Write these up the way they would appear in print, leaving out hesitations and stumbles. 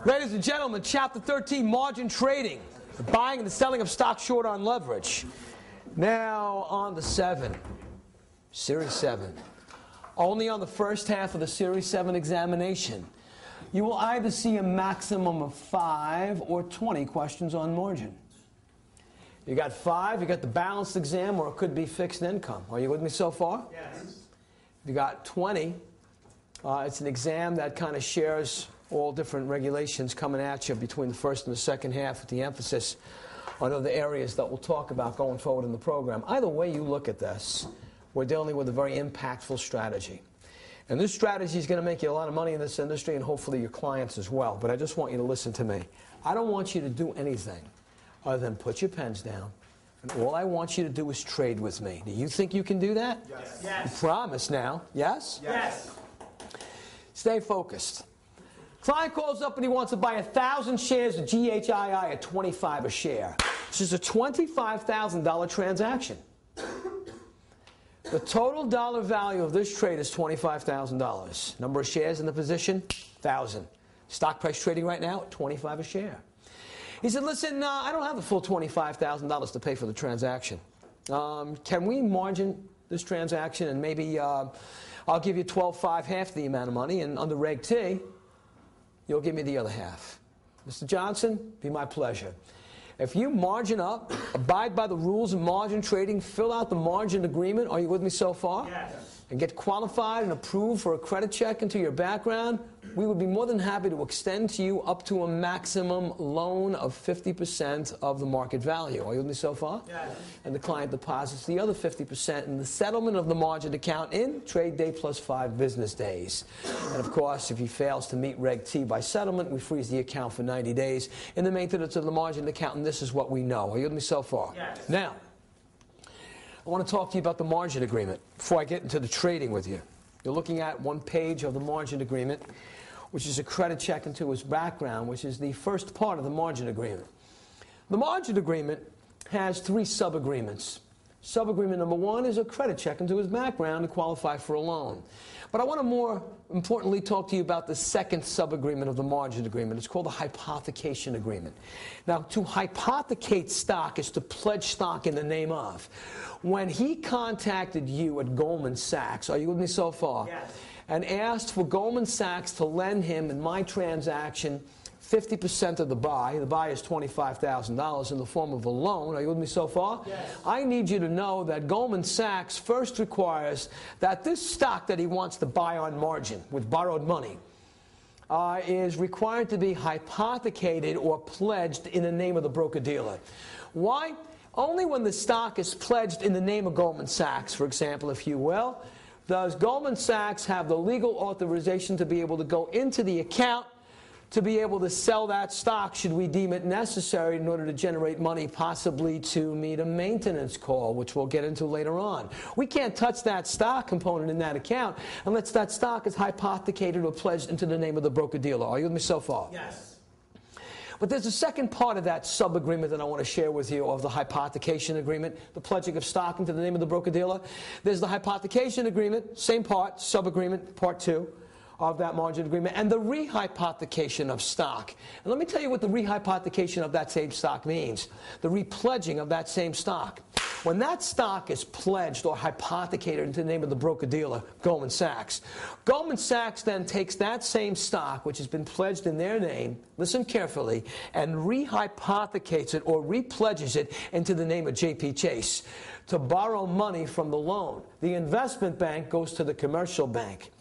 Ladies and gentlemen, Chapter 13, Margin Trading. The buying and the selling of stock short on leverage. Now on the 7. Series 7. Only on the first half of the Series 7 examination, you will either see a maximum of 5 or 20 questions on margin. You got 5, you got the balanced exam, or it could be fixed income. Are you with me so far? Yes. You got 20. It's an exam that kind of shares all different regulations coming at you between the first and the second half, with the emphasis on other areas that we'll talk about going forward in the program. Either way you look at this, we're dealing with a very impactful strategy. And this strategy is going to make you a lot of money in this industry, and hopefully your clients as well. But I just want you to listen to me. I don't want you to do anything other than put your pens down, and all I want you to do is trade with me. Do you think you can do that? Yes. Yes. You promise now. Yes? Yes. Stay focused. Client calls up and he wants to buy 1,000 shares of GHII at $25 a share. This is a $25,000 transaction. The total dollar value of this trade is $25,000. Number of shares in the position, 1,000. Stock price trading right now at $25 a share. He said, listen, I don't have the full $25,000 to pay for the transaction. Can we margin this transaction, and maybe I'll give you 12.5, half the amount of money, and under Reg T, you'll give me the other half. Mr. Johnson, be my pleasure. If you margin up, abide by the rules of margin trading, fill out the margin agreement, are you with me so far? Yes. And get qualified and approved for a credit check into your background, we would be more than happy to extend to you up to a maximum loan of 50% of the market value. Are you with me so far? Yes. And the client deposits the other 50% in the settlement of the margin account in trade day plus 5 business days. And of course, if he fails to meet Reg T by settlement, we freeze the account for 90 days in the maintenance of the margin account, and this is what we know. Are you with me so far? Yes. Now, I want to talk to you about the margin agreement before I get into the trading with you. You're looking at one page of the margin agreement, which is a credit check into his background, which is the first part of the margin agreement. The margin agreement has 3 sub-agreements. Sub-agreement number 1 is a credit check into his background to qualify for a loan. But I want to more importantly talk to you about the second sub-agreement of the margin agreement. It's called the hypothecation agreement. Now, to hypothecate stock is to pledge stock in the name of. When he contacted you at Goldman Sachs, are you with me so far? Yes. And asked for Goldman Sachs to lend him in my transaction 50% of the buy is $25,000 in the form of a loan. Are you with me so far? Yes. I need you to know that Goldman Sachs first requires that this stock that he wants to buy on margin with borrowed money is required to be hypothecated or pledged in the name of the broker-dealer. Why? Only when the stock is pledged in the name of Goldman Sachs, for example, if you will, does Goldman Sachs have the legal authorization to be able to go into the account to be able to sell that stock should we deem it necessary in order to generate money, possibly to meet a maintenance call, which we'll get into later on. We can't touch that stock component in that account unless that stock is hypothecated or pledged into the name of the broker-dealer. Are you with me so far? Yes. But there's a second part of that sub-agreement that I want to share with you of the hypothecation agreement, the pledging of stock into the name of the broker-dealer. There's the hypothecation agreement, same part, sub-agreement, part 2 of that margin agreement, and the rehypothecation of stock. And let me tell you what the rehypothecation of that same stock means, the repledging of that same stock. When that stock is pledged or hypothecated into the name of the broker-dealer, Goldman Sachs then takes that same stock, which has been pledged in their name, listen carefully, and rehypothecates it or repledges it into the name of J.P. Chase to borrow money from the loan. The investment bank goes to the commercial bank.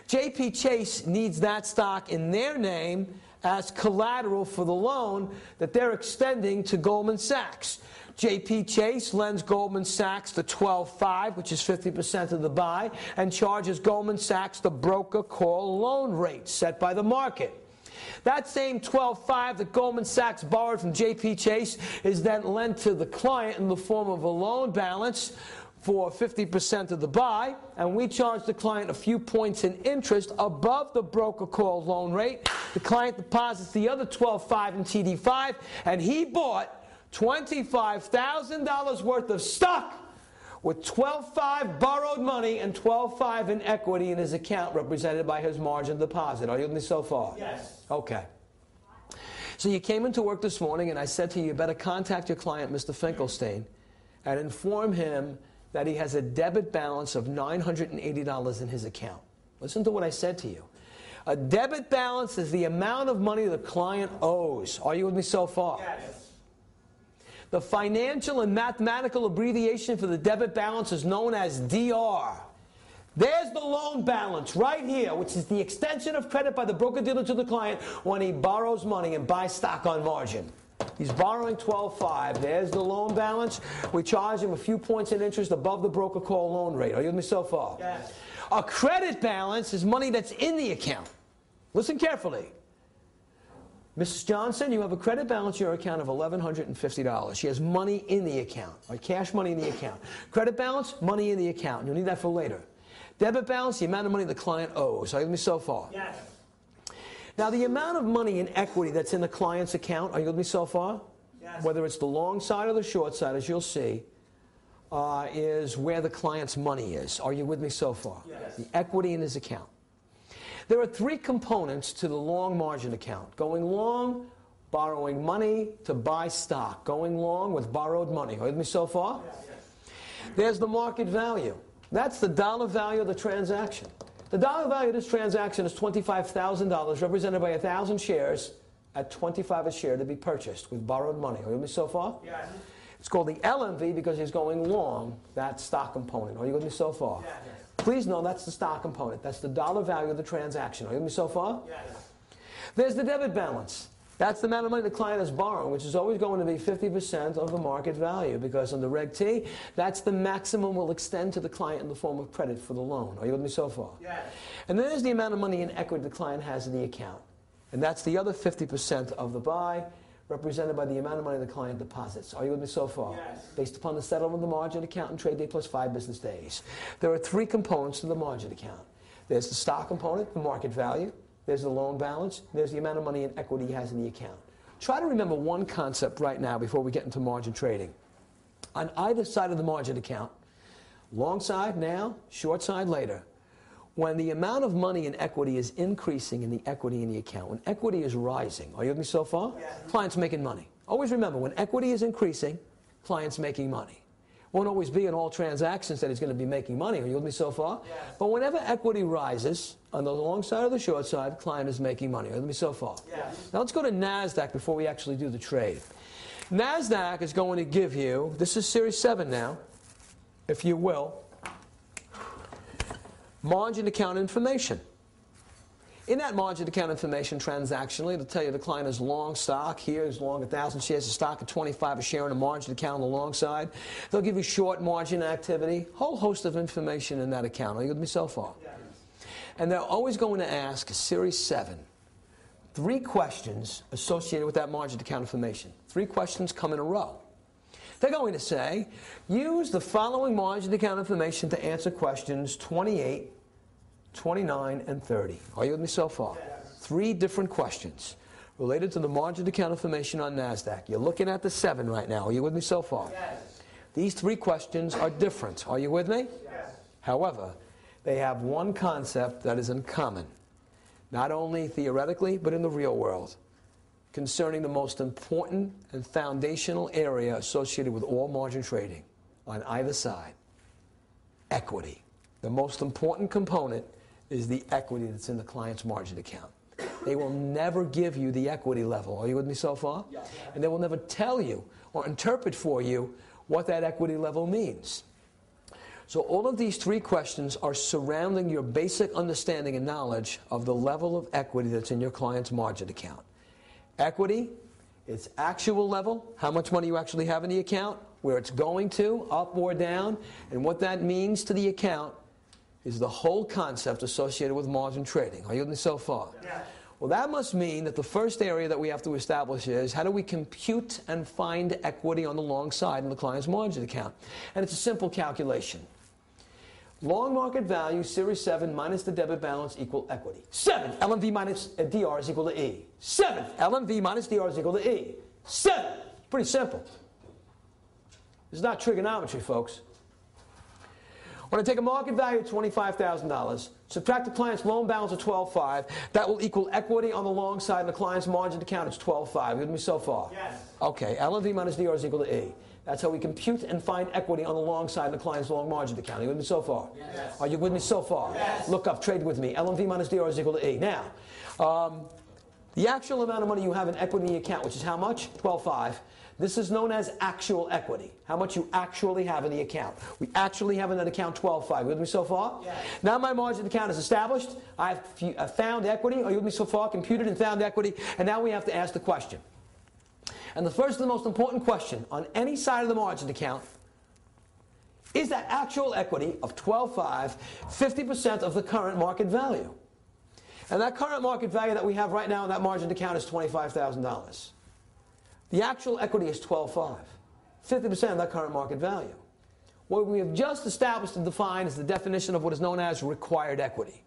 J.P. Chase needs that stock in their name as collateral for the loan that they're extending to Goldman Sachs. J.P. Chase lends Goldman Sachs the 12.5, which is 50% of the buy, and charges Goldman Sachs the broker call loan rate set by the market. That same 12.5 that Goldman Sachs borrowed from J.P. Chase is then lent to the client in the form of a loan balance for 50% of the buy, and we charge the client a few points in interest above the broker call loan rate. The client deposits the other 12.5 in TD5, and he bought $25,000 worth of stock with 12.5 borrowed money and 12.5 in equity in his account represented by his margin deposit. Are you with me so far? Yes. Okay. So you came into work this morning and I said to you, you better contact your client, Mr. Finkelstein, and inform him that he has a debit balance of $980 in his account. Listen to what I said to you. A debit balance is the amount of money the client owes. Are you with me so far? Yes. The financial and mathematical abbreviation for the debit balance is known as DR. There's the loan balance right here, which is the extension of credit by the broker-dealer to the client when he borrows money and buys stock on margin. He's borrowing $12,500. There's the loan balance. We charge him a few points in interest above the broker call loan rate. Are you with me so far? Yes. A credit balance is money that's in the account. Listen carefully. Mrs. Johnson, you have a credit balance in your account of $1,150. She has money in the account, or cash money in the account. Credit balance, money in the account. You'll need that for later. Debit balance, the amount of money the client owes. Are you with me so far? Yes. Now, the amount of money in equity that's in the client's account, are you with me so far? Yes. Whether it's the long side or the short side, as you'll see, is where the client's money is. Are you with me so far? Yes. The equity in his account. There are three components to the long margin account. Going long, borrowing money to buy stock. Going long with borrowed money. Are you with me so far? Yes. There's the market value. That's the dollar value of the transaction. The dollar value of this transaction is $25,000, represented by 1,000 shares at $25 a share to be purchased with borrowed money. Are you with me so far? Yes. It's called the LMV because he's going long that stock component. Are you with me so far? Yes. Please know that's the stock component. That's the dollar value of the transaction. Are you with me so far? Yes. There's the debit balance. That's the amount of money the client is borrowing, which is always going to be 50% of the market value, because under Reg T, that's the maximum we'll extend to the client in the form of credit for the loan. Are you with me so far? Yes. And then there's the amount of money in equity the client has in the account. And that's the other 50% of the buy, represented by the amount of money the client deposits. Are you with me so far? Yes. Based upon the settlement of the margin account and trade day plus 5 business days. There are three components to the margin account. There's the stock component, the market value. There's the loan balance. There's the amount of money in equity he has in the account. Try to remember one concept right now before we get into margin trading. On either side of the margin account, long side now, short side later, when the amount of money in equity is increasing in the equity in the account, when equity is rising, are you with me so far? Yes. Client's making money. Always remember, when equity is increasing, client's making money. Won't always be in all transactions that he's going to be making money. Are you with me so far? Yes. But whenever equity rises, on the long side or the short side, client is making money. Are you with me so far? Yes. Now let's go to NASDAQ before we actually do the trade. NASDAQ is going to give you, this is Series 7 now, if you will, margin account information. In that margin account information transactionally, it'll tell you the client is long stock. Here is long 1,000 shares of stock at $25 a share on the margin account on the long side. They'll give you short margin activity, whole host of information in that account. Are you with me so far? Yes. And they're always going to ask Series 7 3 questions associated with that margin account information. 3 questions come in a row. They're going to say, use the following margin account information to answer questions 28, 29, and 30. Are you with me so far? Yes. 3 different questions related to the margin account information on NASDAQ. You're looking at the 7 right now. Are you with me so far? Yes. These 3 questions are different. Are you with me? Yes. However, they have one concept that is in common, not only theoretically, but in the real world, concerning the most important and foundational area associated with all margin trading on either side: equity. The most important component is the equity that's in the client's margin account. They will never give you the equity level. Are you with me so far? Yes. And they will never tell you or interpret for you what that equity level means. So all of these 3 questions are surrounding your basic understanding and knowledge of the level of equity that's in your client's margin account. Equity, its actual level, how much money you actually have in the account, where it's going to, up or down, and what that means to the account is the whole concept associated with margin trading. Are you with me so far? Yes. Well, that must mean that the first area that we have to establish is how do we compute and find equity on the long side in the client's margin account? And it's a simple calculation. Long market value, Series 7 minus the debit balance equal equity. 7, LMV minus DR is equal to E. 7, LMV minus DR is equal to E. 7. Pretty simple. This is not trigonometry, folks. When I take a market value of $25,000, subtract the client's loan balance of $12,500, that will equal equity on the long side, and the client's margin account is $12,500. You with me so far? Yes. Okay, LNV minus DR is equal to E. That's how we compute and find equity on the long side of the client's long margin account. Are you with me so far? Yes. Are you with me so far? Yes. Look up, trade with me. LNV minus DR is equal to E. Now, the actual amount of money you have in equity in the account, which is how much? $12,500. This is known as actual equity. How much you actually have in the account. We actually have in that account $12,500. With me so far? Yes. Now my margin account is established. I've found equity. Are you with me so far? Computed and found equity. And now we have to ask the question. And the first and the most important question on any side of the margin account is that actual equity of $12,500 50% of the current market value. And that current market value that we have right now in that margin account is $25,000. The actual equity is $12,500, 50% of that current market value. What we have just established and defined is the definition of what is known as required equity.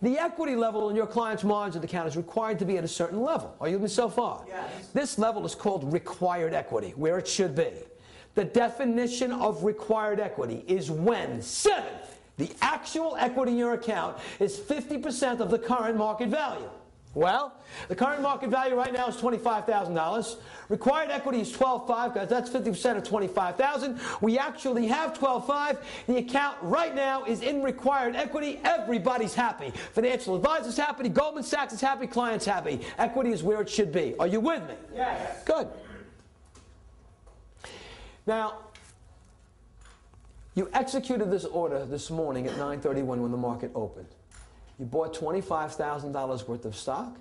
The equity level in your client's margin account is required to be at a certain level. Are you with me so far? Yes. This level is called required equity, where it should be. The definition of required equity is when, 7, the actual equity in your account is 50% of the current market value. Well, the current market value right now is $25,000. Required equity is $12,500 because that's 50% of $25,000. We actually have $12,500. The account right now is in required equity. Everybody's happy. Financial advisor's happy. Goldman Sachs is happy. Client's happy. Equity is where it should be. Are you with me? Yes. Good. Now, you executed this order this morning at 9:31 when the market opened. You bought $25,000 worth of stock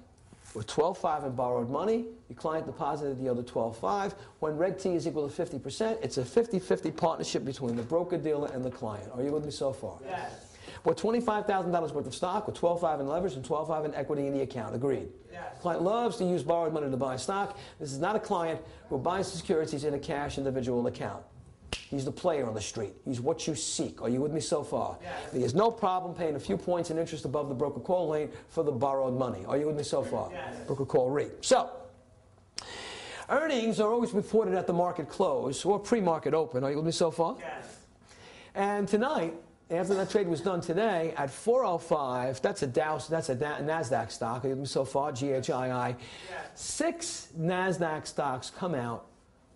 with $12,500 in borrowed money. Your client deposited the other $12,500. When Reg T is equal to 50%, it's a 50-50 partnership between the broker-dealer and the client. Are you with me so far? Yes. Bought $25,000 worth of stock with $12,500 in leverage and $12,500 in equity in the account. Agreed? Yes. Client loves to use borrowed money to buy stock. This is not a client who buys securities in a cash individual account. He's the player on the street. He's what you seek. Are you with me so far? Yes. He has no problem paying a few points in interest above the broker call lane for the borrowed money. Are you with me so far? Yes. Broker call rate. So, earnings are always reported at the market close or pre-market open. Are you with me so far? Yes. And tonight, after that trade was done today at 405, that's a NASDAQ stock. Are you with me so far? GHII. Yes. 6 NASDAQ stocks come out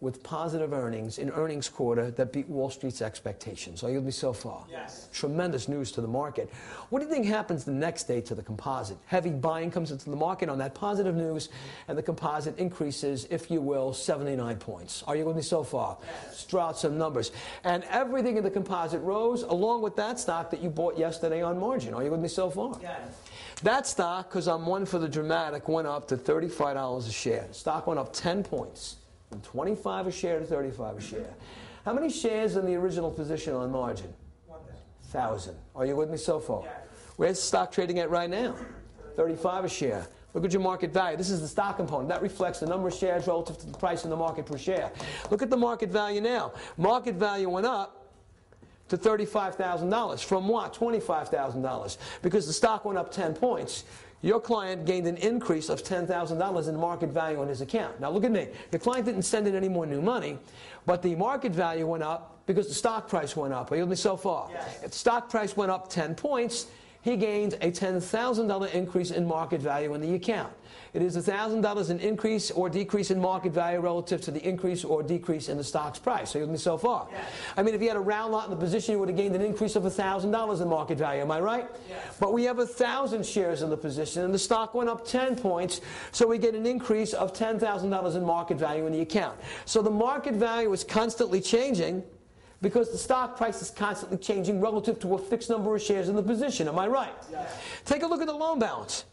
with positive earnings in earnings quarter that beat Wall Street's expectations. Are you with me so far? Yes. Tremendous news to the market. What do you think happens the next day to the composite? Heavy buying comes into the market on that positive news, and the composite increases, if you will, 79 points. Are you with me so far? Yes. Let's draw out some numbers. And everything in the composite rose along with that stock that you bought yesterday on margin. Are you with me so far? Yes. That stock, because I'm one for the dramatic, went up to $35 a share. The stock went up 10 points. From 25 a share to 35 a share. How many shares in the original position on margin? 1,000. Are you with me so far? Yes. Where's the stock trading at right now? 35 a share. Look at your market value. This is the stock component. That reflects the number of shares relative to the price in the market per share. Look at the market value now. Market value went up to $35,000 from what? $25,000. Because the stock went up 10 points. Your client gained an increase of $10,000 in market value on his account. Now look at me. Your client didn't send in any more new money, but the market value went up because the stock price went up. Are you with me so far? Yes. If the stock price went up 10 points, he gained a $10,000 increase in market value in the account. It is $1,000 in increase or decrease in market value relative to the increase or decrease in the stock's price. Are you with me so far? Yes. I mean, if you had a round lot in the position, you would have gained an increase of $1,000 in market value. Am I right? Yes. But we have 1,000 shares in the position, and the stock went up 10 points, so we get an increase of $10,000 in market value in the account. So the market value is constantly changing because the stock price is constantly changing relative to a fixed number of shares in the position. Am I right? Yes. Take a look at the loan balance.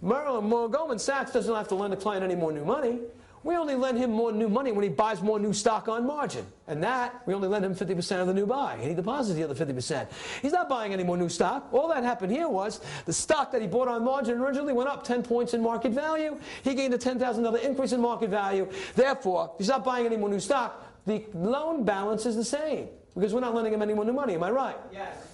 Goldman Sachs doesn't have to lend the client any more new money. We only lend him more new money when he buys more new stock on margin. And that, we only lend him 50% of the new buy. And he deposits the other 50%. He's not buying any more new stock. All that happened here was the stock that he bought on margin originally went up 10 points in market value. He gained a $10,000 increase in market value. Therefore, he's not buying any more new stock. The loan balance is the same because we're not lending him any more new money. Am I right? Yes.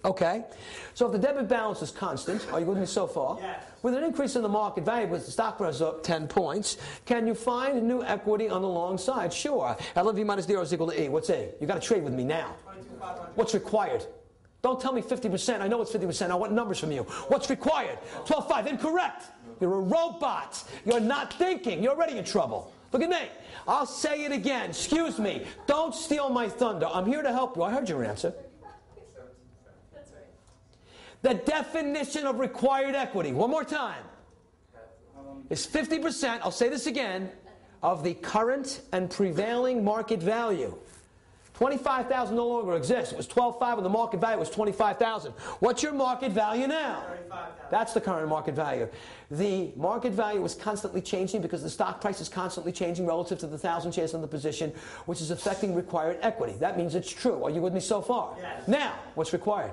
Okay. So if the debit balance is constant, are you with me so far? Yes. With an increase in the market value, because the stock price is up 10 points, can you find new equity on the long side? Sure. LNV minus DR is equal to E. What's E? You got to trade with me now. 22,500. What's required? Don't tell me 50%. I know it's 50%. I want numbers from you. What's required? 12.5. Incorrect. You're a robot. You're not thinking. You're already in trouble. Look at me. I'll say it again. Excuse me. Don't steal my thunder. I'm here to help you. I heard your answer. That's right. The definition of required equity, one more time, is 50%, I'll say this again, of the current and prevailing market value. 25,000 no longer exists. It was 12.5 when the market value was 25,000. What's your market value now? 35,000. That's the current market value. The market value is constantly changing because the stock price is constantly changing relative to the 1,000 shares in the position, which is affecting required equity. That means it's true. Are you with me so far? Yes. Now, what's required?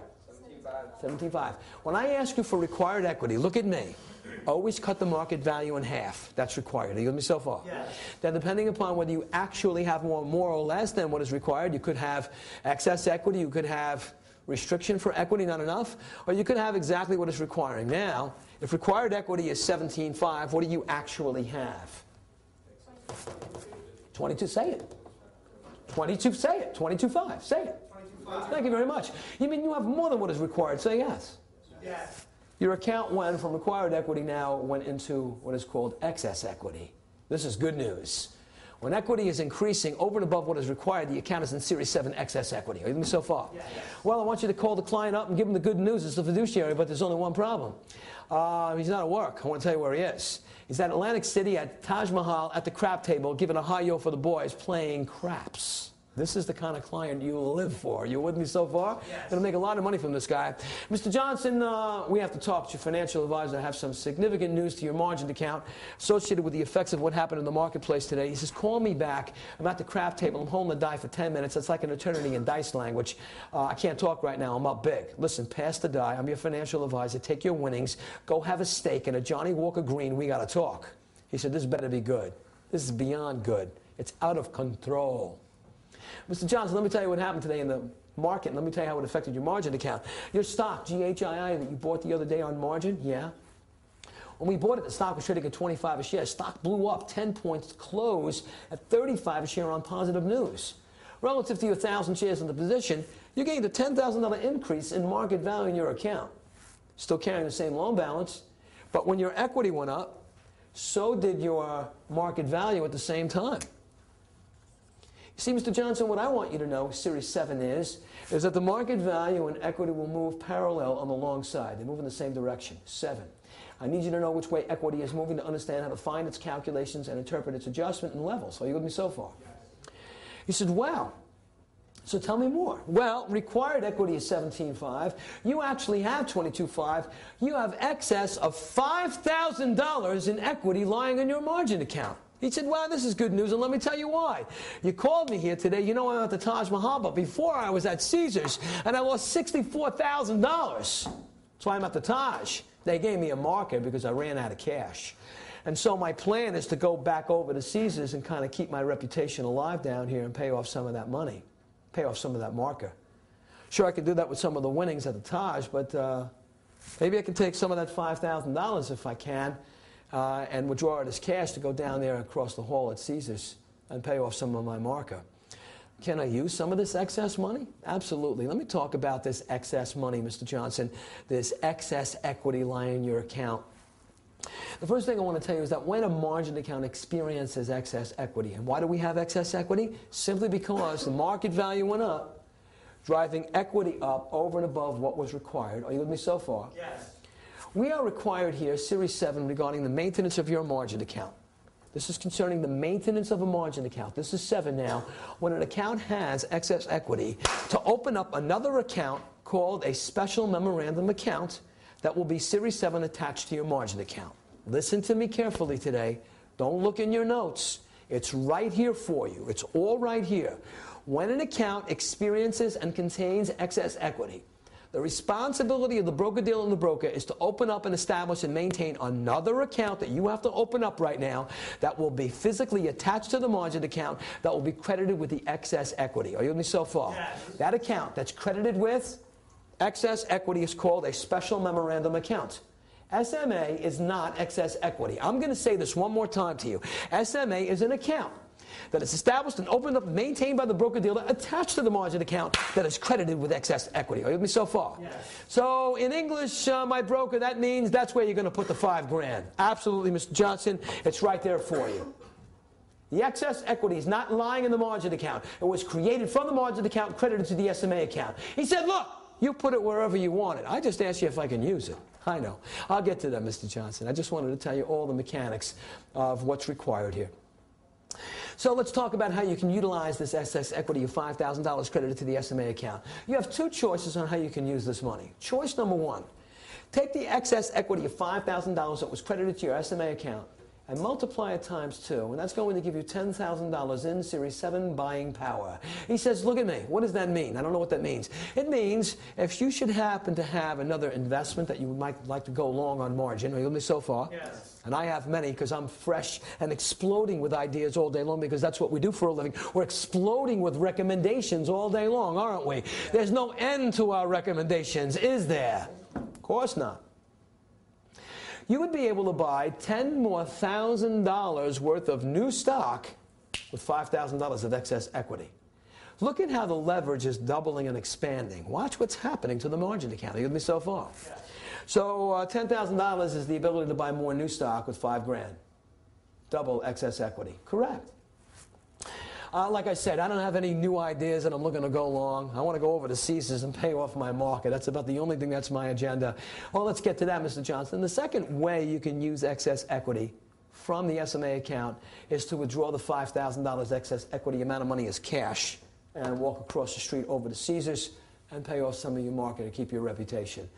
17.5. When I ask you for required equity, look at me. Always cut the market value in half. That's required. Are you with me so far? Yes. Then depending upon whether you actually have more or less than what is required, you could have excess equity, you could have restriction for equity, not enough, or you could have exactly what is requiring. Now, if required equity is 17.5, what do you actually have? 22, say it. 22, say it. 22.5, say it. 22.5. Thank you very much. You mean you have more than what is required? Say yes. Yes. Your account went from required equity now went into what is called excess equity. This is good news. When equity is increasing over and above what is required, the account is in Series 7 excess equity. Are you with me so far? Yes. Well, I want you to call the client up and give him the good news. It's the fiduciary, but there's only one problem. He's not at work. I want to tell you where he is. He's at Atlantic City at Taj Mahal at the crap table, giving a high-yo for the boys, playing craps. This is the kind of client you live for. You with me so far? Yes. Going to make a lot of money from this guy. Mr. Johnson, we have to talk to your financial advisor. I have some significant news to your margin account associated with the effects of what happened in the marketplace today. He says, call me back. I'm at the crap table. I'm holding the die for 10 minutes. It's like an eternity in dice language. I can't talk right now. I'm up big. Listen, pass the die. I'm your financial advisor. Take your winnings. Go have a steak and a Johnny Walker Green. We got to talk. He said, this better be good. This is beyond good. It's out of control. Mr. Johnson, let me tell you what happened today in the market, and let me tell you how it affected your margin account. Your stock, GHII, that you bought the other day on margin, yeah? When we bought it, the stock was trading at 25 a share. Stock blew up 10 points, close at 35 a share on positive news. Relative to your 1,000 shares in the position, you gained a $10,000 increase in market value in your account. Still carrying the same loan balance, but when your equity went up, so did your market value at the same time. See, Mr. Johnson, what I want you to know, Series 7 is that the market value and equity will move parallel on the long side. They move in the same direction. 7. I need you to know which way equity is moving to understand how to find its calculations and interpret its adjustment and levels. Are you with me so far? Yes. He said, wow. So tell me more. Well, required equity is 17.5. You actually have 22.5. You have excess of $5,000 in equity lying in your margin account. He said, well, this is good news, and let me tell you why. You called me here today. You know I'm at the Taj Mahal, but before I was at Caesars, and I lost $64,000. That's why I'm at the Taj. They gave me a marker because I ran out of cash. And so my plan is to go back over to Caesars and kind of keep my reputation alive down here and pay off some of that money, pay off some of that marker. Sure, I could do that with some of the winnings at the Taj, but maybe I can take some of that $5,000 if I can. And withdraw it as cash to go down there across the hall at Caesars and pay off some of my marker. Can I use some of this excess money? Absolutely. Let me talk about this excess money, Mr. Johnson, this excess equity lying in your account. The first thing I want to tell you is that when a margin account experiences excess equity, and why do we have excess equity? Simply because the market value went up, driving equity up over and above what was required. Are you with me so far? Yes. We are required here, Series 7, regarding the maintenance of your margin account. This is concerning the maintenance of a margin account. This is 7 now. When an account has excess equity, to open up another account called a special memorandum account that will be Series 7 attached to your margin account. Listen to me carefully today. Don't look in your notes. It's right here for you. It's all right here. When an account experiences and contains excess equity, the responsibility of the broker-dealer and the broker is to open up and establish and maintain another account that you have to open up right now that will be physically attached to the margin account that will be credited with the excess equity. Are you with me so far? Yes. That account that's credited with excess equity is called a special memorandum account. SMA is not excess equity. I'm going to say this one more time to you. SMA is an account that is established and opened up and maintained by the broker-dealer attached to the margin account that is credited with excess equity. Are you with me so far? Yes. So in English, my broker, that means that's where you're going to put the $5,000. Absolutely, Mr. Johnson. It's right there for you. The excess equity is not lying in the margin account. It was created from the margin account and credited to the SMA account. He said, look, you put it wherever you want it. I just asked you if I can use it. I know. I'll get to that, Mr. Johnson. I just wanted to tell you all the mechanics of what's required here. So let's talk about how you can utilize this excess equity of $5,000 credited to the SMA account. You have two choices on how you can use this money. Choice number one, take the excess equity of $5,000 that was credited to your SMA account and multiply it times 2, and that's going to give you $10,000 in Series 7 buying power. He says, look at me. What does that mean? I don't know what that means. It means if you should happen to have another investment that you might like to go long on margin, are you with me so far? Yes. And I have many because I'm fresh and exploding with ideas all day long because that's what we do for a living. We're exploding with recommendations all day long, aren't we? There's no end to our recommendations, is there? Of course not. You would be able to buy $10,000 more worth of new stock with $5,000 of excess equity. Look at how the leverage is doubling and expanding. Watch what's happening to the margin account. Are you with me so far? Yes. So $10,000 is the ability to buy more new stock with $5,000. Double excess equity. Correct. Like I said, I don't have any new ideas that I'm looking to go long. I want to go over to Caesars and pay off my market. That's about the only thing that's my agenda. Well, let's get to that, Mr. Johnson. The second way you can use excess equity from the SMA account is to withdraw the $5,000 excess equity amount of money as cash and walk across the street over to Caesars and pay off some of your market and keep your reputation.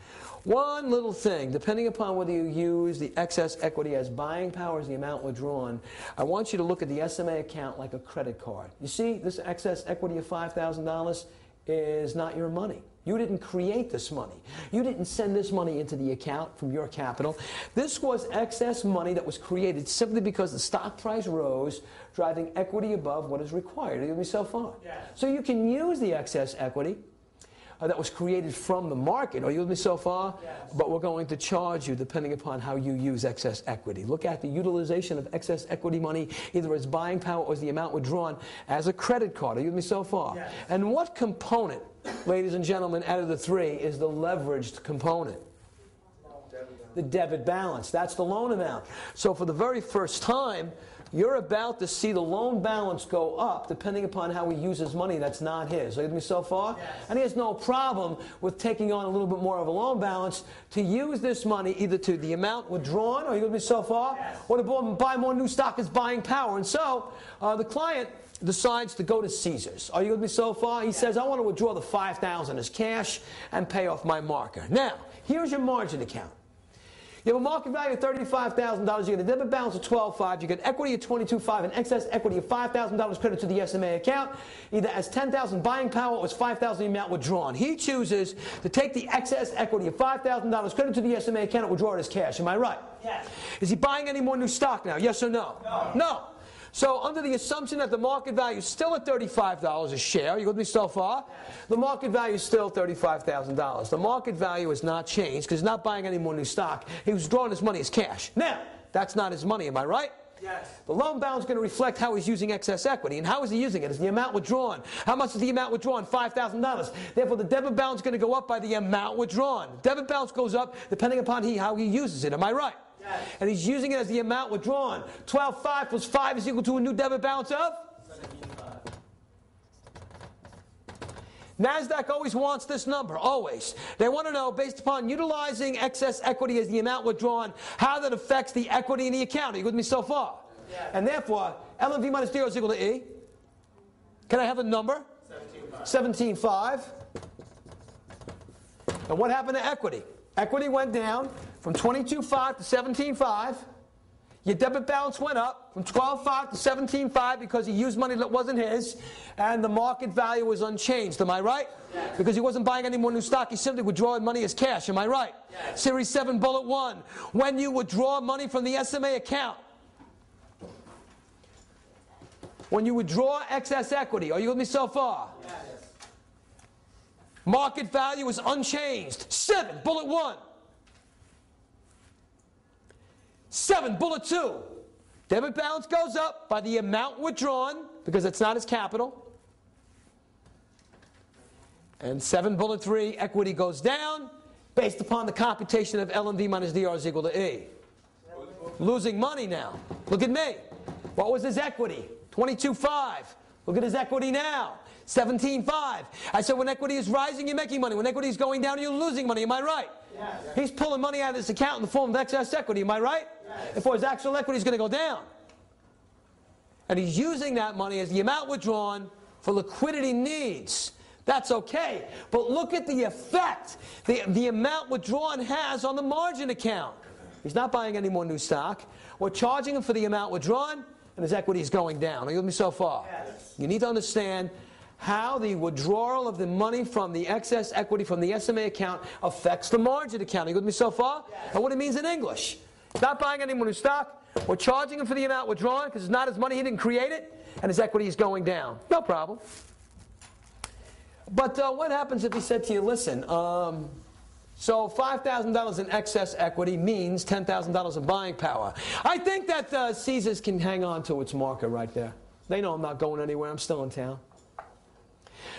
One little thing, depending upon whether you use the excess equity as buying power as the amount withdrawn, I want you to look at the SMA account like a credit card. You see, this excess equity of $5,000 is not your money. You didn't create this money. You didn't send this money into the account from your capital. This was excess money that was created simply because the stock price rose, driving equity above what is required. Are you with me so far? Yes. So you can use the excess equity that was created from the market. Are you with me so far? Yes. But we're going to charge you depending upon how you use excess equity. Look at the utilization of excess equity money, either as buying power or as the amount withdrawn, as a credit card. Are you with me so far? Yes. And what component, ladies and gentlemen, out of the three is the leveraged component? The debit balance. That's the loan amount. So for the very first time, you're about to see the loan balance go up depending upon how he uses money that's not his. Are you with me so far? Yes. And he has no problem with taking on a little bit more of a loan balance to use this money either to the amount withdrawn, are you with me so far? Yes. Or to buy more new stock as buying power. And so the client decides to go to Caesars. Are you with me so far? He says, I want to withdraw the $5,000 as cash and pay off my marker. Now, here's your margin account. You have a market value of $35,000. You get a debit balance of $12,500. You get equity of $22,500 and excess equity of $5,000 credit to the SMA account, either as $10,000 buying power or as $5,000 amount withdrawn. He chooses to take the excess equity of $5,000 credit to the SMA account and withdraw it as cash. Am I right? Yes. Is he buying any more new stock now? Yes or no? No. No. So under the assumption that the market value is still at $35 a share, you with me so far? The market value is still $35,000. The market value has not changed because he's not buying any more new stock. He was drawing his money as cash. Now, that's not his money, am I right? Yes. The loan balance is going to reflect how he's using excess equity. And how is he using it? Is the amount withdrawn. How much is the amount withdrawn? $5,000. Therefore, the debit balance is going to go up by the amount withdrawn. Debit balance goes up depending upon how he uses it. Am I right? Yes. And he's using it as the amount withdrawn. 12,500 plus 5 is equal to a new debit balance of? 17,500. NASDAQ always wants this number, always. They want to know, based upon utilizing excess equity as the amount withdrawn, how that affects the equity in the account. Are you with me so far? Yes. And therefore, LNV minus 0 is equal to E. Can I have a number? 17,500. And what happened to equity? Equity went down from 22,500 to 17,500. Your debit balance went up from 12,500 to 17,500 because he used money that wasn't his, and the market value was unchanged. Am I right? Yes. Because he wasn't buying any more new stock. He simply withdrawing money as cash. Am I right? Yes. Series 7, bullet 1. When you withdraw money from the SMA account, when you withdraw excess equity, are you with me so far? Yes. Market value is unchanged. 7, bullet 1. 7, bullet 2. Debit balance goes up by the amount withdrawn, because it's not his capital. And 7 bullet 3, equity goes down based upon the computation of LMV minus DR is equal to E. Losing money now. Look at me. What was his equity? 22.5. Look at his equity now. 17.5. I said when equity is rising, you're making money. When equity is going down, you're losing money. Am I right? Yes. He's pulling money out of this account in the form of excess equity. Am I right? Yes. Therefore, his actual equity is going to go down. And he's using that money as the amount withdrawn for liquidity needs. That's okay. But look at the effect the amount withdrawn has on the margin account. He's not buying any more new stock. We're charging him for the amount withdrawn, and his equity is going down. Are you with me so far? Yes. You need to understand how the withdrawal of the money from the excess equity from the SMA account affects the margin account. Are you with me so far? Yes. And what it means in English. He's not buying any more new stock. We're charging him for the amount withdrawn because it's not his money. He didn't create it, and his equity is going down. No problem. But what happens if he said to you, listen, so $5,000 in excess equity means $10,000 in buying power. I think that Caesars can hang on to its market right there. They know I'm not going anywhere. I'm still in town.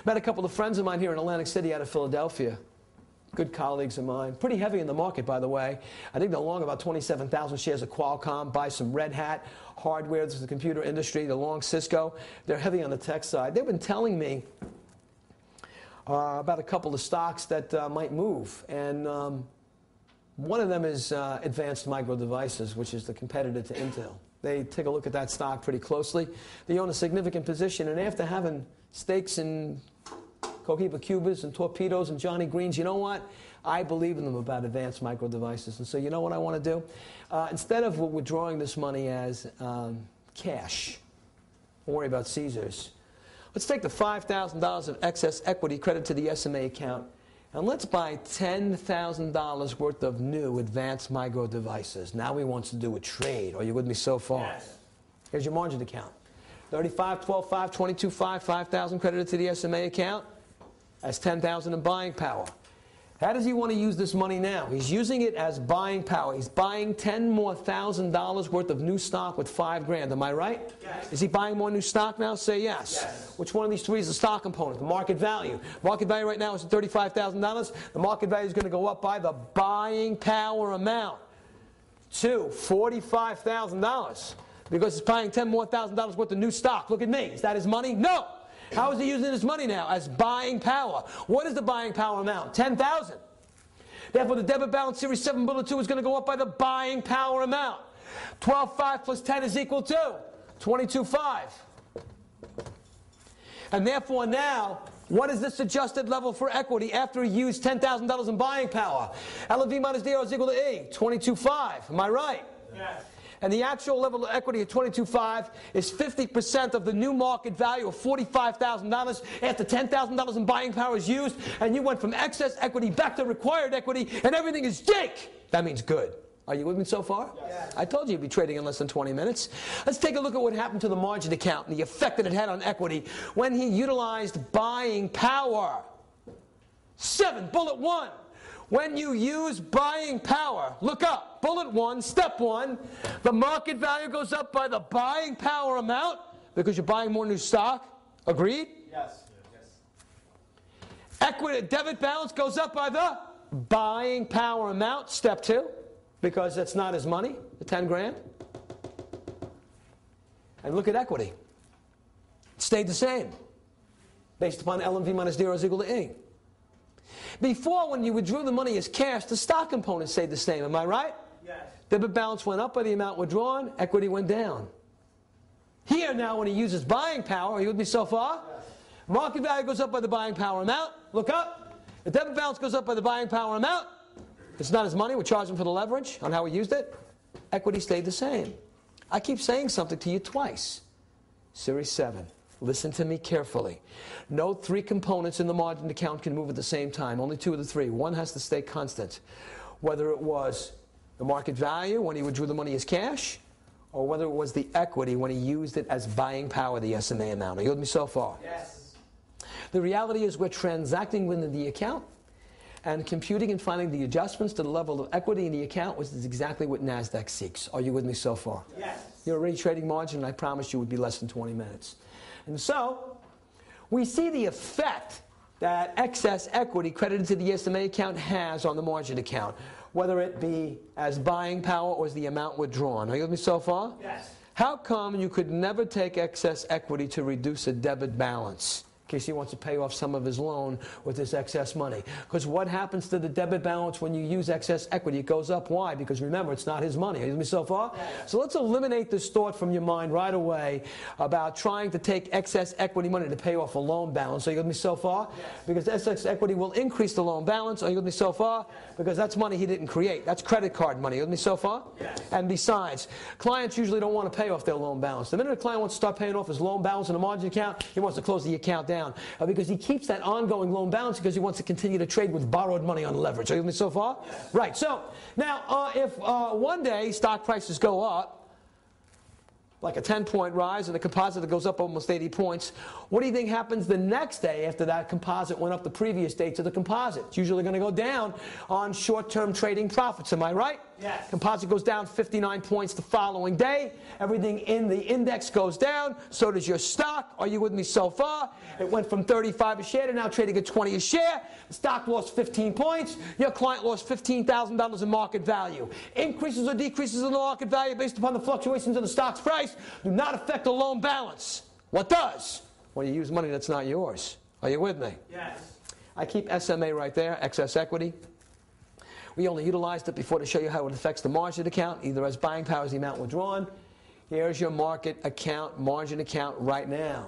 Met a couple of friends of mine here in Atlantic City out of Philadelphia. Good colleagues of mine. Pretty heavy in the market, by the way. I think they're long about 27,000 shares of Qualcomm, buy some Red Hat hardware. This is the computer industry. They're long Cisco. They're heavy on the tech side. They've been telling me about a couple of stocks that might move. And one of them is Advanced Micro Devices, which is the competitor to Intel. They take a look at that stock pretty closely. They own a significant position, and after having stakes in Cohiba Cubas and Torpedoes and Johnny Greens, you know what? I believe in them about Advanced Micro Devices. And so you know what I want to do? Instead of withdrawing this money as cash, don't worry about Caesars. Let's take the $5,000 of excess equity credit to the SMA account, and let's buy $10,000 worth of new Advanced Micro Devices. Now he wants to do a trade. Are you with me so far? Yes. Here's your margin account. 35, 12, 5, 22, 5, 5,000 credited to the SMA account. That's 10,000 in buying power. How does he want to use this money now? He's using it as buying power. He's buying $10,000 more worth of new stock with $5,000. Am I right? Yes. Is he buying more new stock now? Say yes. Yes. Which one of these three is the stock component? The market value. Market value right now is $35,000. The market value is going to go up by the buying power amount to $45,000 because it's buying $10,000 more worth of new stock. Look at me. Is that his money? No. How is he using his money now? As buying power. What is the buying power amount? 10,000. Therefore, the debit balance series 7 bullet 2 is going to go up by the buying power amount. 12.5 plus 10 is equal to 22.5. And therefore now, what is this adjusted level for equity after he used $10,000 in buying power? LMV minus DR is equal to E, 22.5. Am I right? Yes. And the actual level of equity at 22.5 is 50% of the new market value of $45,000 after $10,000 in buying power is used, and you went from excess equity back to required equity, and everything is Jake. That means good. Are you with me so far? Yes. I told you you'd be trading in less than 20 minutes. Let's take a look at what happened to the margin account and the effect that it had on equity when he utilized buying power. 7, bullet 1. When you use buying power, look up, bullet 1, step 1, the market value goes up by the buying power amount because you're buying more new stock. Agreed? Yes. Equity, debit balance goes up by the buying power amount, step 2, because that's not his money, the $10,000. And look at equity. It stayed the same based upon LMV minus DR is equal to E. Before, when you withdrew the money as cash, the stock component stayed the same. Am I right? Yes. Debit balance went up by the amount withdrawn. Equity went down. Here now, when he uses buying power, are you with me so far? Yes. Market value goes up by the buying power amount. Look up. The debit balance goes up by the buying power amount. It's not his money. We're charging for the leverage on how he used it. Equity stayed the same. I keep saying something to you twice. Series 7. Listen to me carefully. No 3 components in the margin account can move at the same time. Only 2 of the 3. One has to stay constant. Whether it was the market value when he withdrew the money as cash, or whether it was the equity when he used it as buying power, the SMA amount. Are you with me so far? Yes. The reality is we're transacting within the account, and computing and finding the adjustments to the level of equity in the account, which is exactly what NASDAQ seeks. Are you with me so far? Yes. Your already trading margin, I promised you, would be less than 20 minutes. And so, we see the effect that excess equity credited to the SMA account has on the margin account, whether it be as buying power or as the amount withdrawn. Are you with me so far? Yes. How come you could never take excess equity to reduce a debit balance? In case he wants to pay off some of his loan with this excess money. Because what happens to the debit balance when you use excess equity? It goes up. Why? Because remember, it's not his money. Are you with me so far? Yes. So let's eliminate this thought from your mind right away about trying to take excess equity money to pay off a loan balance. Are you with me so far? Yes. Because excess equity will increase the loan balance. Are you with me so far? Yes. Because that's money he didn't create. That's credit card money. Are you with me so far? Yes. And besides, clients usually don't want to pay off their loan balance. The minute a client wants to start paying off his loan balance in a margin account, he wants to close the account down. Because he keeps that ongoing loan balance because he wants to continue to trade with borrowed money on leverage. Are you with me so far? Yes. Right. So, now, if one day stock prices go up, like a 10-point rise, and the composite that goes up almost 80 points, what do you think happens the next day after that composite went up the previous day to the composite? It's usually going to go down on short-term trading profits. Am I right? Yes. Composite goes down 59 points the following day. Everything in the index goes down. So does your stock. Are you with me so far? It went from 35 a share to now trading at 20 a share. The stock lost 15 points. Your client lost $15,000 in market value. Increases or decreases in the market value based upon the fluctuations in the stock's price do not affect the loan balance. What does? When you use money that's not yours. Are you with me? Yes. I keep SMA right there, excess equity. We only utilized it before to show you how it affects the margin account, either as buying power as the amount withdrawn. Here's your market account, margin account right now.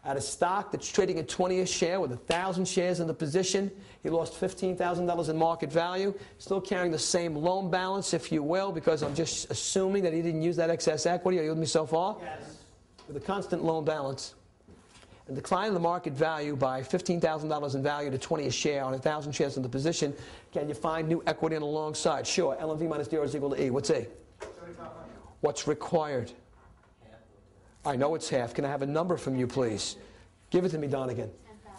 At a stock that's trading at 20 a share with 1,000 shares in the position, he lost $15,000 in market value, still carrying the same loan balance, if you will, because I'm just assuming that he didn't use that excess equity. Are you with me so far? Yes. With a constant loan balance, a decline in the market value by $15,000 in value to 20 a share on 1,000 shares in the position, can you find new equity on the long side? Sure. LNV minus DR is equal to E. What's E? 7,500. What's required? I know it's half. Can I have a number from you, please? Give it to me, Donegan.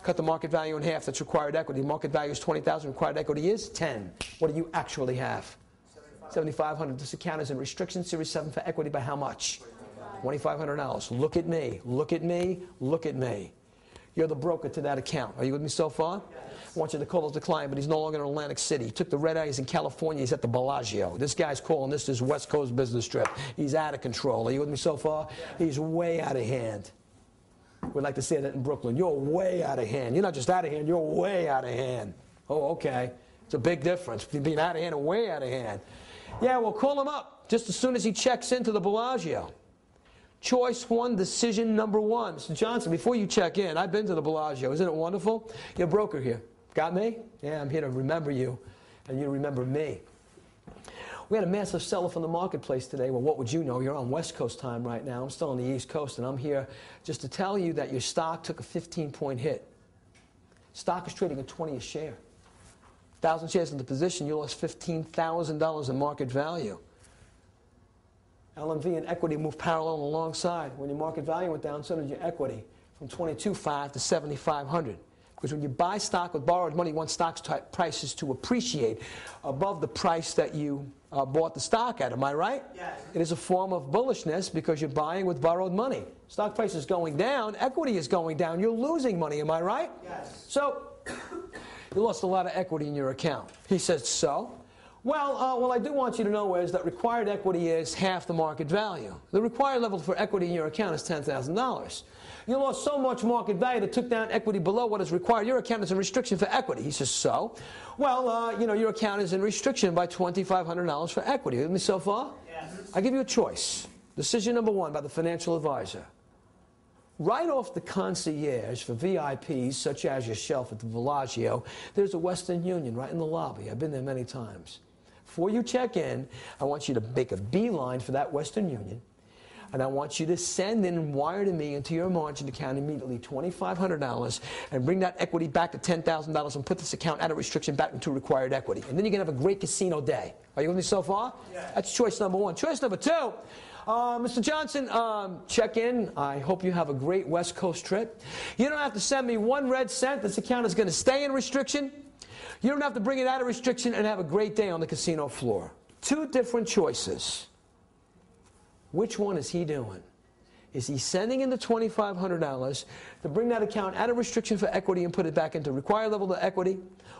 Cut the market value in half. That's required equity. Market value is 20,000. Required equity is 10. What do you actually have? 7,500. This account is in restriction series 7 for equity by how much? $2,500. Look at me. Look at me. Look at me. You're the broker to that account. Are you with me so far? Yes. I want you to call the client, but he's no longer in Atlantic City. He took the red eyes in California. He's at the Bellagio. This guy's calling this his West Coast business trip. He's out of control. Are you with me so far? Yes. He's way out of hand. We'd like to say that in Brooklyn. You're way out of hand. You're not just out of hand, you're way out of hand. Oh, okay. It's a big difference between being out of hand and way out of hand. Yeah, well, call him up just as soon as he checks into the Bellagio. Choice 1, decision number 1. Mr. Johnson, before you check in, I've been to the Bellagio. Isn't it wonderful? You're a broker here. Got me? Yeah, I'm here to remember you, and you remember me. We had a massive sell-off in the marketplace today. Well, what would you know? You're on West Coast time right now. I'm still on the East Coast, and I'm here just to tell you that your stock took a 15-point hit. Stock is trading at 20 a share. 1,000 shares in the position, you lost $15,000 in market value. LNV and equity moved parallel alongside. When your market value went down, so did your equity, from 22.5 to 7,500. Because when you buy stock with borrowed money, you want stock prices to appreciate above the price that you bought the stock at. Am I right? Yes. It is a form of bullishness because you're buying with borrowed money. Stock price is going down, equity is going down, you're losing money. Am I right? Yes. So, you lost a lot of equity in your account. He says, so? Well, what I do want you to know is that required equity is half the market value. The required level for equity in your account is $10,000. You lost so much market value that took down equity below what is required. Your account is in restriction for equity. He says, so? Well, your account is in restriction by $2,500 for equity. With me so far? Yes. I give you a choice. Decision number 1 by the financial advisor. Right off the concierge for VIPs, such as yourself at the Bellagio, there's a Western Union right in the lobby. I've been there many times. Before you check in, I want you to make a beeline for that Western Union, and I want you to send in and wire to me into your margin account immediately $2,500 and bring that equity back to $10,000 and put this account out of restriction back into required equity. And then you're going to have a great casino day. Are you with me so far? Yes. That's choice number 1. Choice number 2. Mr. Johnson, check in. I hope you have a great West Coast trip. You don't have to send me 1 red cent. This account is going to stay in restriction. You don't have to bring it out of restriction and have a great day on the casino floor. 2 different choices. Which one is he doing? Is he sending in the $2,500 to bring that account out of restriction for equity and put it back into required level of equity?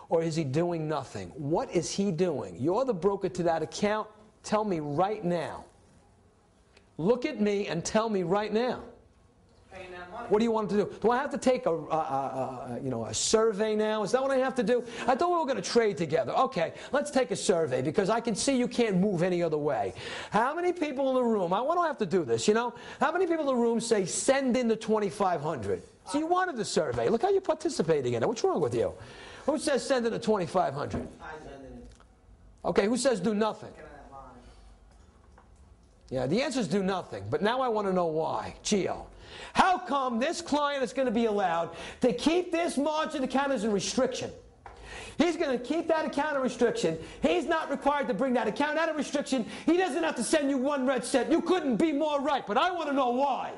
Or is he doing nothing? What is he doing? You're the broker to that account. Tell me right now. Look at me and tell me right now. Paying that money. What do you want to do? Do I have to take a survey now? Is that what I have to do? I thought we were going to trade together. Okay, let's take a survey because I can see you can't move any other way. How many people in the room, I want to have to do this, you know? How many people in the room say send in the $2,500? So you wanted the survey. Look how you're participating in it. What's wrong with you? Who says send in the $2,500? I send in. Okay, who says do nothing? Get on that line. Yeah, the answer is do nothing. But now I want to know why. Gio. How come this client is going to be allowed to keep this margin account as a restriction? He's going to keep that account a restriction. He's not required to bring that account out of restriction. He doesn't have to send you one red cent. You couldn't be more right, but I want to know why.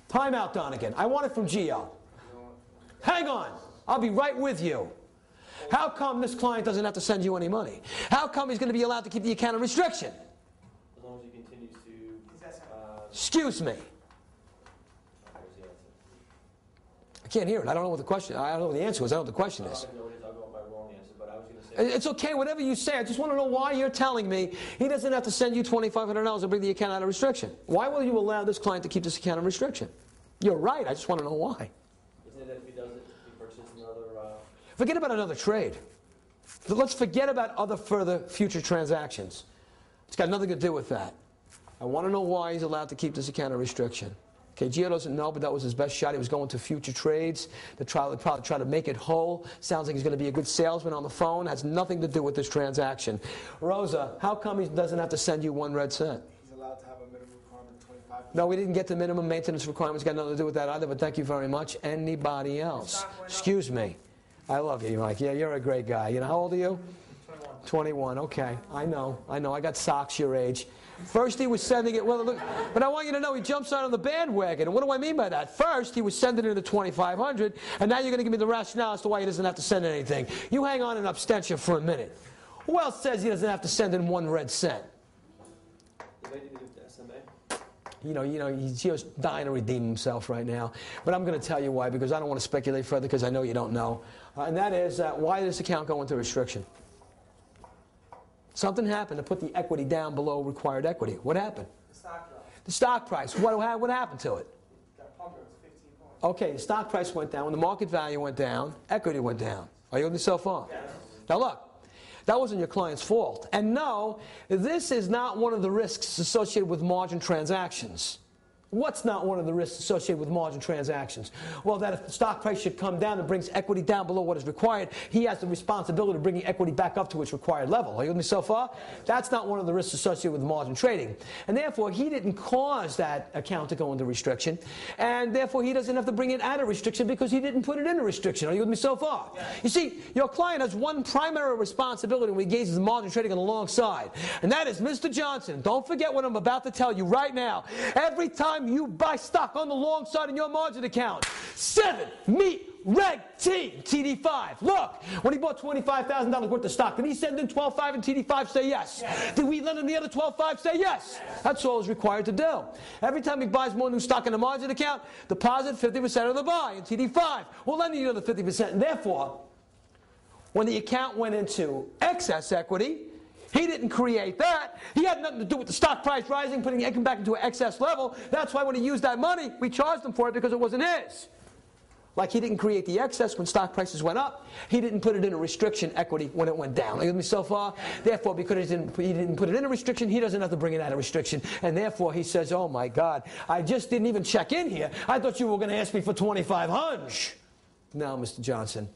Time out, Donegan. I want it from Gio. Hang on. I'll be right with you. How come this client doesn't have to send you any money? How come he's going to be allowed to keep the account a restriction? As long as he continues to... Excuse me. I can't hear it. I don't know what the question. I don't know what the answer was. I don't know what the question is. I know it is. I'll go by wrong answer, but I was going to say... It's okay. Whatever you say. I just want to know why you're telling me he doesn't have to send you $2,500 to bring the account out of restriction. Why will you allow this client to keep this account in restriction? You're right. I just want to know why. Isn't it that if he does it, he purchases another... Forget about another trade. Let's forget about other further future transactions. It's got nothing to do with that. I want to know why he's allowed to keep this account in restriction. Okay, Gio doesn't know, but that was his best shot. He was going to future trades to probably try to make it whole. Sounds like he's going to be a good salesman on the phone. Has nothing to do with this transaction. Rosa, how come he doesn't have to send you one red cent? He's allowed to have a minimum requirement of 25%. No, we didn't get to minimum maintenance requirements. Got nothing to do with that either, but thank you very much. Anybody else? Excuse me. I love you, Mike. Yeah, you're a great guy. You know, how old are you? 21. Okay. I know. I got socks your age. First he was sending it, well, look, but I want you to know he jumps on the bandwagon. And what do I mean by that? First he was sending in the $2,500, and now you're going to give me the rationale as to why he doesn't have to send anything. You hang on in abstention for a minute. Who else says he doesn't have to send in one red cent? The lady with the SMA? You know, he's just dying to redeem himself right now. But I'm going to tell you why, because I don't want to speculate further, because I know you don't know. And that is, why did this account go into restriction? Something happened to put the equity down below required equity. What happened? The stock dropped. The stock price. What happened to it? Got pumped. It was 15 points. Okay, the stock price went down. When the market value went down, equity went down. Are you with me so far? Yes. Now look, that wasn't your client's fault. And no, this is not one of the risks associated with margin transactions. What's not one of the risks associated with margin transactions? Well, that if the stock price should come down and brings equity down below what is required, he has the responsibility of bringing equity back up to its required level. Are you with me so far? That's not one of the risks associated with margin trading. And therefore, he didn't cause that account to go into restriction. And therefore, he doesn't have to bring it out of restriction because he didn't put it into restriction. Are you with me so far? You see, your client has one primary responsibility when he engages in margin trading on the long side. And that is, Mr. Johnson, don't forget what I'm about to tell you right now. Every time you buy stock on the long side in your margin account, 7 meet Reg T, TD5. Look, when he bought $25,000 worth of stock, did he send in 12.5 and TD5 say yes? Did we lend him the other 12.5 say yes? That's all he's required to do. Every time he buys more new stock in the margin account, deposit 50% of the buy in TD5. We'll lend you the other 50%. And therefore, when the account went into excess equity, he didn't create that. He had nothing to do with the stock price rising, putting the income back into an excess level. That's why when he used that money, we charged him for it because it wasn't his. Like he didn't create the excess when stock prices went up. He didn't put it in a restriction equity when it went down. Are you with me so far? Therefore, because he didn't put it in a restriction, he doesn't have to bring it out of restriction. And therefore, he says, oh my God, I just didn't even check in here. I thought you were going to ask me for $2,500. No, Mr. Johnson,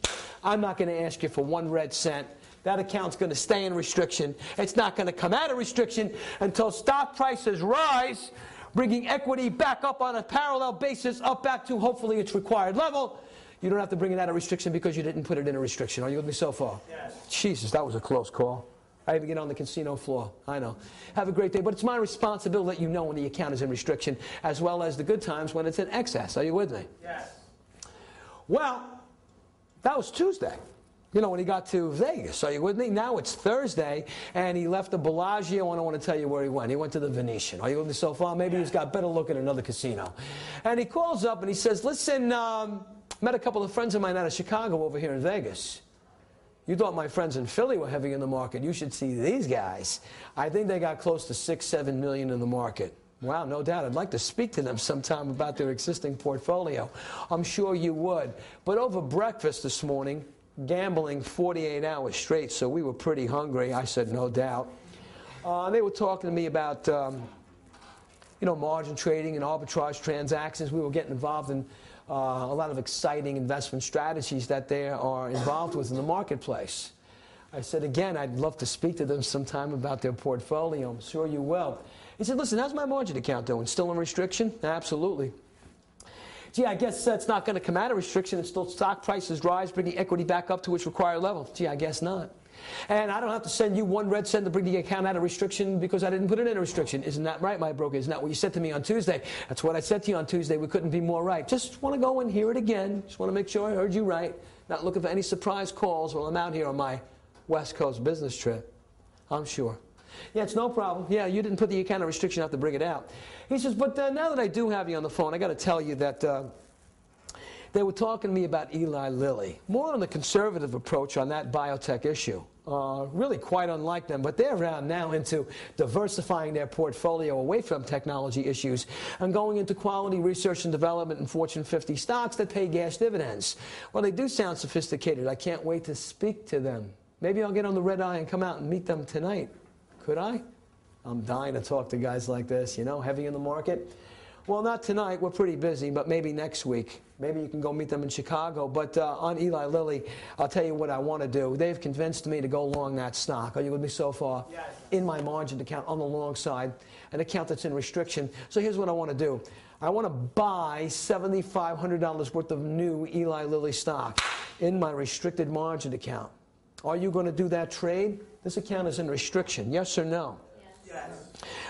I'm not going to ask you for 1 red cent. That account's going to stay in restriction. It's not going to come out of restriction until stock prices rise, bringing equity back up on a parallel basis, up back to hopefully its required level. You don't have to bring it out of restriction because you didn't put it in a restriction. Are you with me so far? Yes. Jesus, that was a close call. I even get on the casino floor. I know. Have a great day. But it's my responsibility to let you know when the account is in restriction, as well as the good times when it's in excess. Are you with me? Yes. Well, that was Tuesday. You know, when he got to Vegas. Are you with me? Now it's Thursday, and he left the Bellagio, and I want to tell you where he went. He went to the Venetian. Are you with me so far? Maybe he's got better look at another casino. And he calls up, and he says, listen, met a couple of friends of mine out of Chicago over here in Vegas. You thought my friends in Philly were heavy in the market. You should see these guys. I think they got close to 6-7 million in the market. Wow, no doubt. I'd like to speak to them sometime about their existing portfolio. I'm sure you would. But over breakfast this morning, gambling 48 hours straight, so we were pretty hungry. I said, no doubt. They were talking to me about, you know, margin trading and arbitrage transactions. We were getting involved in a lot of exciting investment strategies that they are involved with in the marketplace. I said, again, I'd love to speak to them sometime about their portfolio. I'm sure you will. He said, listen, how's my margin account doing? Still in restriction? Absolutely. Gee, I guess it's not going to come out of restriction until stock prices rise, bringing equity back up to its required level. Gee, I guess not. And I don't have to send you one red cent to bring the account out of restriction because I didn't put it in a restriction. Isn't that right, my broker? Isn't that what you said to me on Tuesday? That's what I said to you on Tuesday. We couldn't be more right. Just want to go and hear it again. Just want to make sure I heard you right. Not looking for any surprise calls while I'm out here on my West Coast business trip. I'm sure. Yeah, it's no problem. Yeah, you didn't put the account of restriction out to bring it out. He says, but now that I do have you on the phone, I got to tell you that they were talking to me about Eli Lilly. More on the conservative approach on that biotech issue. Really quite unlike them, but they're now into diversifying their portfolio away from technology issues and going into quality research and development and Fortune 50 stocks that pay cash dividends. Well, they do sound sophisticated. I can't wait to speak to them. Maybe I'll get on the red eye and come out and meet them tonight. Could I? I'm dying to talk to guys like this, you know, heavy in the market. Well, not tonight. We're pretty busy, but maybe next week. Maybe you can go meet them in Chicago. But on Eli Lilly, I'll tell you what I want to do. They've convinced me to go long that stock. Are you with me so far? Yes. In my margin account on the long side, an account that's in restriction. So here's what I want to do. I want to buy $7,500 worth of new Eli Lilly stock in my restricted margin account. Are you going to do that trade? This account is in restriction. Yes or no? Yes.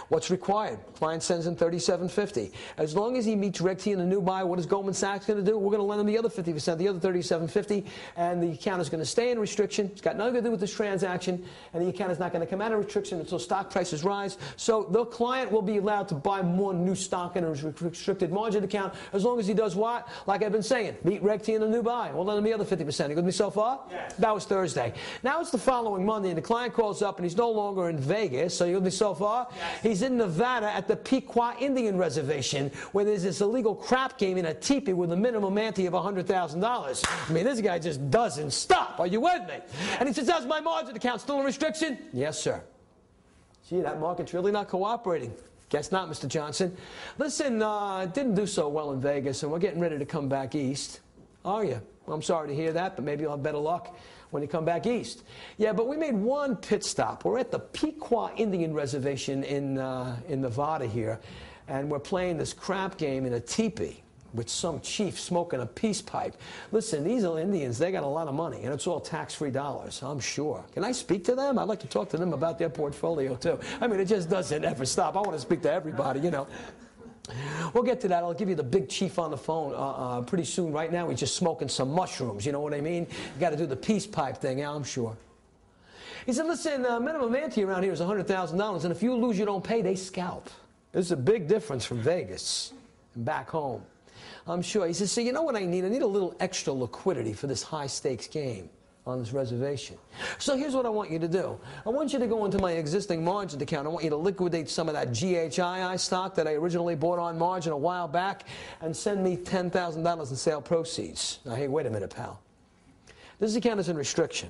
What's required? Client sends in $37.50. As long as he meets Reg T in the new buy, what is Goldman Sachs going to do? We're going to lend him the other 50%, the other $37.50, and the account is going to stay in restriction. It's got nothing to do with this transaction, and the account is not going to come out of restriction until stock prices rise. So the client will be allowed to buy more new stock in a restricted margin account as long as he does what? Like I've been saying, meet Reg T in the new buy. We'll lend him the other 50%. You with me so far? Yes. That was Thursday. Now it's the following Monday, and the client calls up, and he's no longer in Vegas. So you with me so far? Yes. He's in Nevada at the Pequot Indian Reservation, where there's this illegal crap game in a teepee with a minimum ante of $100,000. I mean, this guy just doesn't stop. Are you with me? And he says, how's my margin account still in restriction? Yes, sir. Gee, that market's really not cooperating. Guess not, Mr. Johnson. Listen, didn't do so well in Vegas, and we're getting ready to come back east. Are you? Well, I'm sorry to hear that, but maybe you'll have better luck when you come back east. Yeah, but we made one pit stop. We're at the Pequot Indian Reservation in Nevada here, and we're playing this crap game in a teepee with some chief smoking a peace pipe. Listen, these are Indians. They got a lot of money, and it's all tax-free dollars, I'm sure. Can I speak to them? I'd like to talk to them about their portfolio, too. I mean, it just doesn't ever stop. I want to speak to everybody, you know. We'll get to that. I'll give you the big chief on the phone pretty soon. Right now, he's just smoking some mushrooms. You know what I mean? You got to do the peace pipe thing. Yeah, I'm sure. He said, listen, minimum ante around here is $100,000, and if you lose, you don't pay. They scalp. There's a big difference from Vegas and back home. I'm sure. He says, see, you know what I need? I need a little extra liquidity for this high-stakes game on this reservation. So here's what I want you to do. I want you to go into my existing margin account. I want you to liquidate some of that GHII stock that I originally bought on margin a while back and send me $10,000 in sale proceeds. Now, hey, wait a minute, pal. This account is in restriction.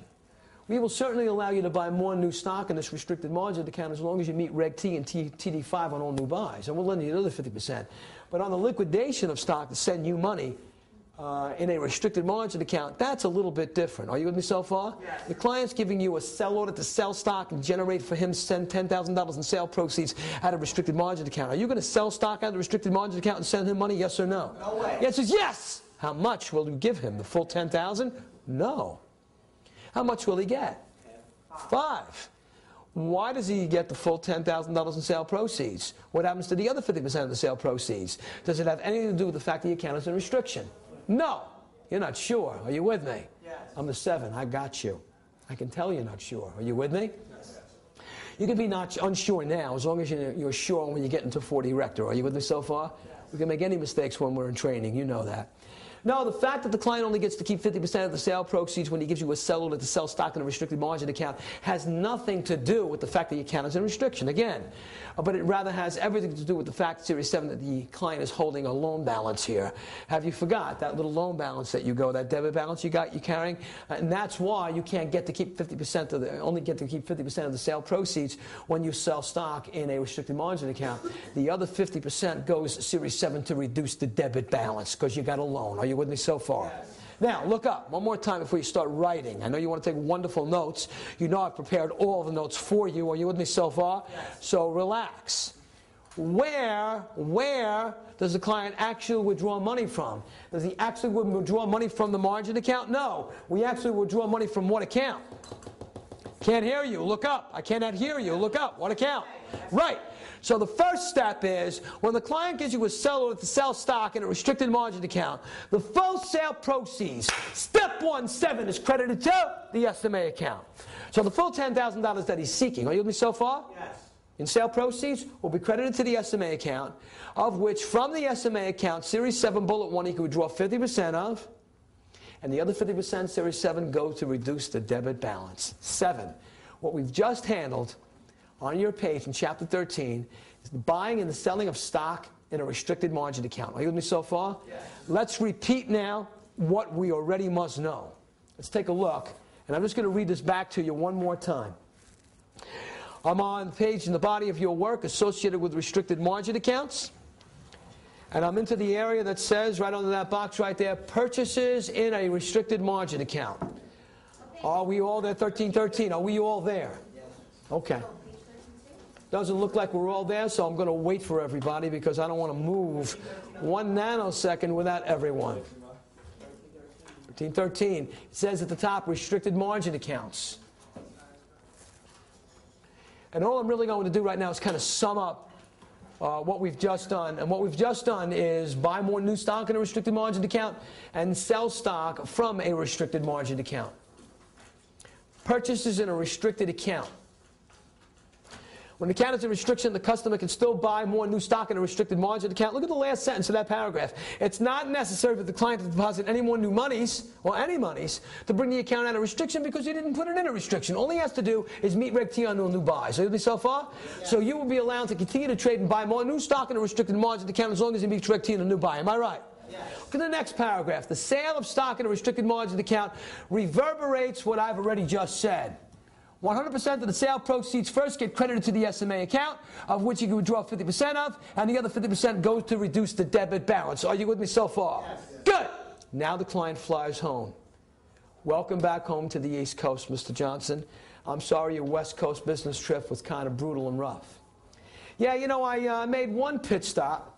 We will certainly allow you to buy more new stock in this restricted margin account as long as you meet Reg T and TD5 on all new buys. And we'll lend you another 50%. But on the liquidation of stock to send you money, in a restricted margin account, that's a little bit different. Are you with me so far? Yes. The client's giving you a sell order to sell stock and generate for him send $10,000 in sale proceeds out of restricted margin account. Are you going to sell stock out of the restricted margin account and send him money, yes or no? No way. The answer is yes. How much will you give him? The full $10,000? No. How much will he get? $5. Why does he get the full $10,000 in sale proceeds? What happens to the other 50% of the sale proceeds? Does it have anything to do with the fact that the account is in restriction? No. You're not sure. Are you with me? Yes. I'm the 7. I got you. I can tell you're not sure. Are you with me? You can be not unsure now as long as you're sure when you get into 40 Rector. Are you with me so far? We can make any mistakes when we're in training. You know that. No, the fact that the client only gets to keep 50% of the sale proceeds when he gives you a seller to sell stock in a restricted margin account has nothing to do with the fact that the account is in restriction, again. But it rather has everything to do with the fact, Series 7, that the client is holding a loan balance here. Have you forgot that little loan balance that that debit balance you're carrying? And that's why you can't get to keep 50% of only get to keep 50% of the sale proceeds when you sell stock in a restricted margin account. The other 50% goes, Series 7, to reduce the debit balance because you got a loan. Are you with me so far? Yes. Now, look up one more time before you start writing. I know you want to take wonderful notes. You know I've prepared all the notes for you. Are you with me so far? Yes. So relax. Where does the client actually withdraw money from? Does he actually withdraw money from the margin account? No. We actually withdraw money from what account? Can't hear you. Look up. I cannot hear you. Look up. What account? Right. So the first step is when the client gives you a seller to sell stock in a restricted margin account, the full sale proceeds, step 1-7, is credited to the SMA account. So the full $10,000 that he's seeking, are you with me so far? Yes. In sale proceeds will be credited to the SMA account, of which from the SMA account, Series 7 Bullet 1 he could withdraw 50% of, and the other 50%, Series 7, go to reduce the debit balance. 7. What we've just handled on your page in Chapter 13 is the buying and the selling of stock in a restricted margin account. Are you with me so far? Yes. Let's repeat now what we already must know. Let's take a look, and I'm just going to read this back to you one more time. I'm on the page in the body of your work associated with restricted margin accounts, and I'm into the area that says, right under that box right there, purchases in a restricted margin account. Are we all there? 1313. Are we all there? Yes. Okay. Doesn't look like we're all there, so I'm going to wait for everybody because I don't want to move 1 nanosecond without everyone. 1313. It says at the top, restricted margin accounts. And all I'm really going to do right now is kind of sum up what we've just done. And what we've just done is buy more new stock in a restricted margin account and sell stock from a restricted margin account. Purchases in a restricted account. When the account is in restriction, the customer can still buy more new stock in a restricted margin account. Look at the last sentence of that paragraph. It's not necessary for the client to deposit any more new monies, or any monies, to bring the account out of restriction because he didn't put it in a restriction. All he has to do is meet Reg T on no new buys. Are you with me so far? Yeah. So you will be allowed to continue to trade and buy more new stock in a restricted margin account as long as he meets Reg T on a new buy. Am I right? Yes. Look at the next paragraph. The sale of stock in a restricted margin account reverberates what I've already just said. 100% of the sale proceeds first get credited to the SMA account, of which you can withdraw 50% of, and the other 50% goes to reduce the debit balance. Are you with me so far? Yes. Good. Now the client flies home. Welcome back home to the East Coast, Mr. Johnson. I'm sorry your West Coast business trip was kind of brutal and rough. Yeah, you know, I made one pit stop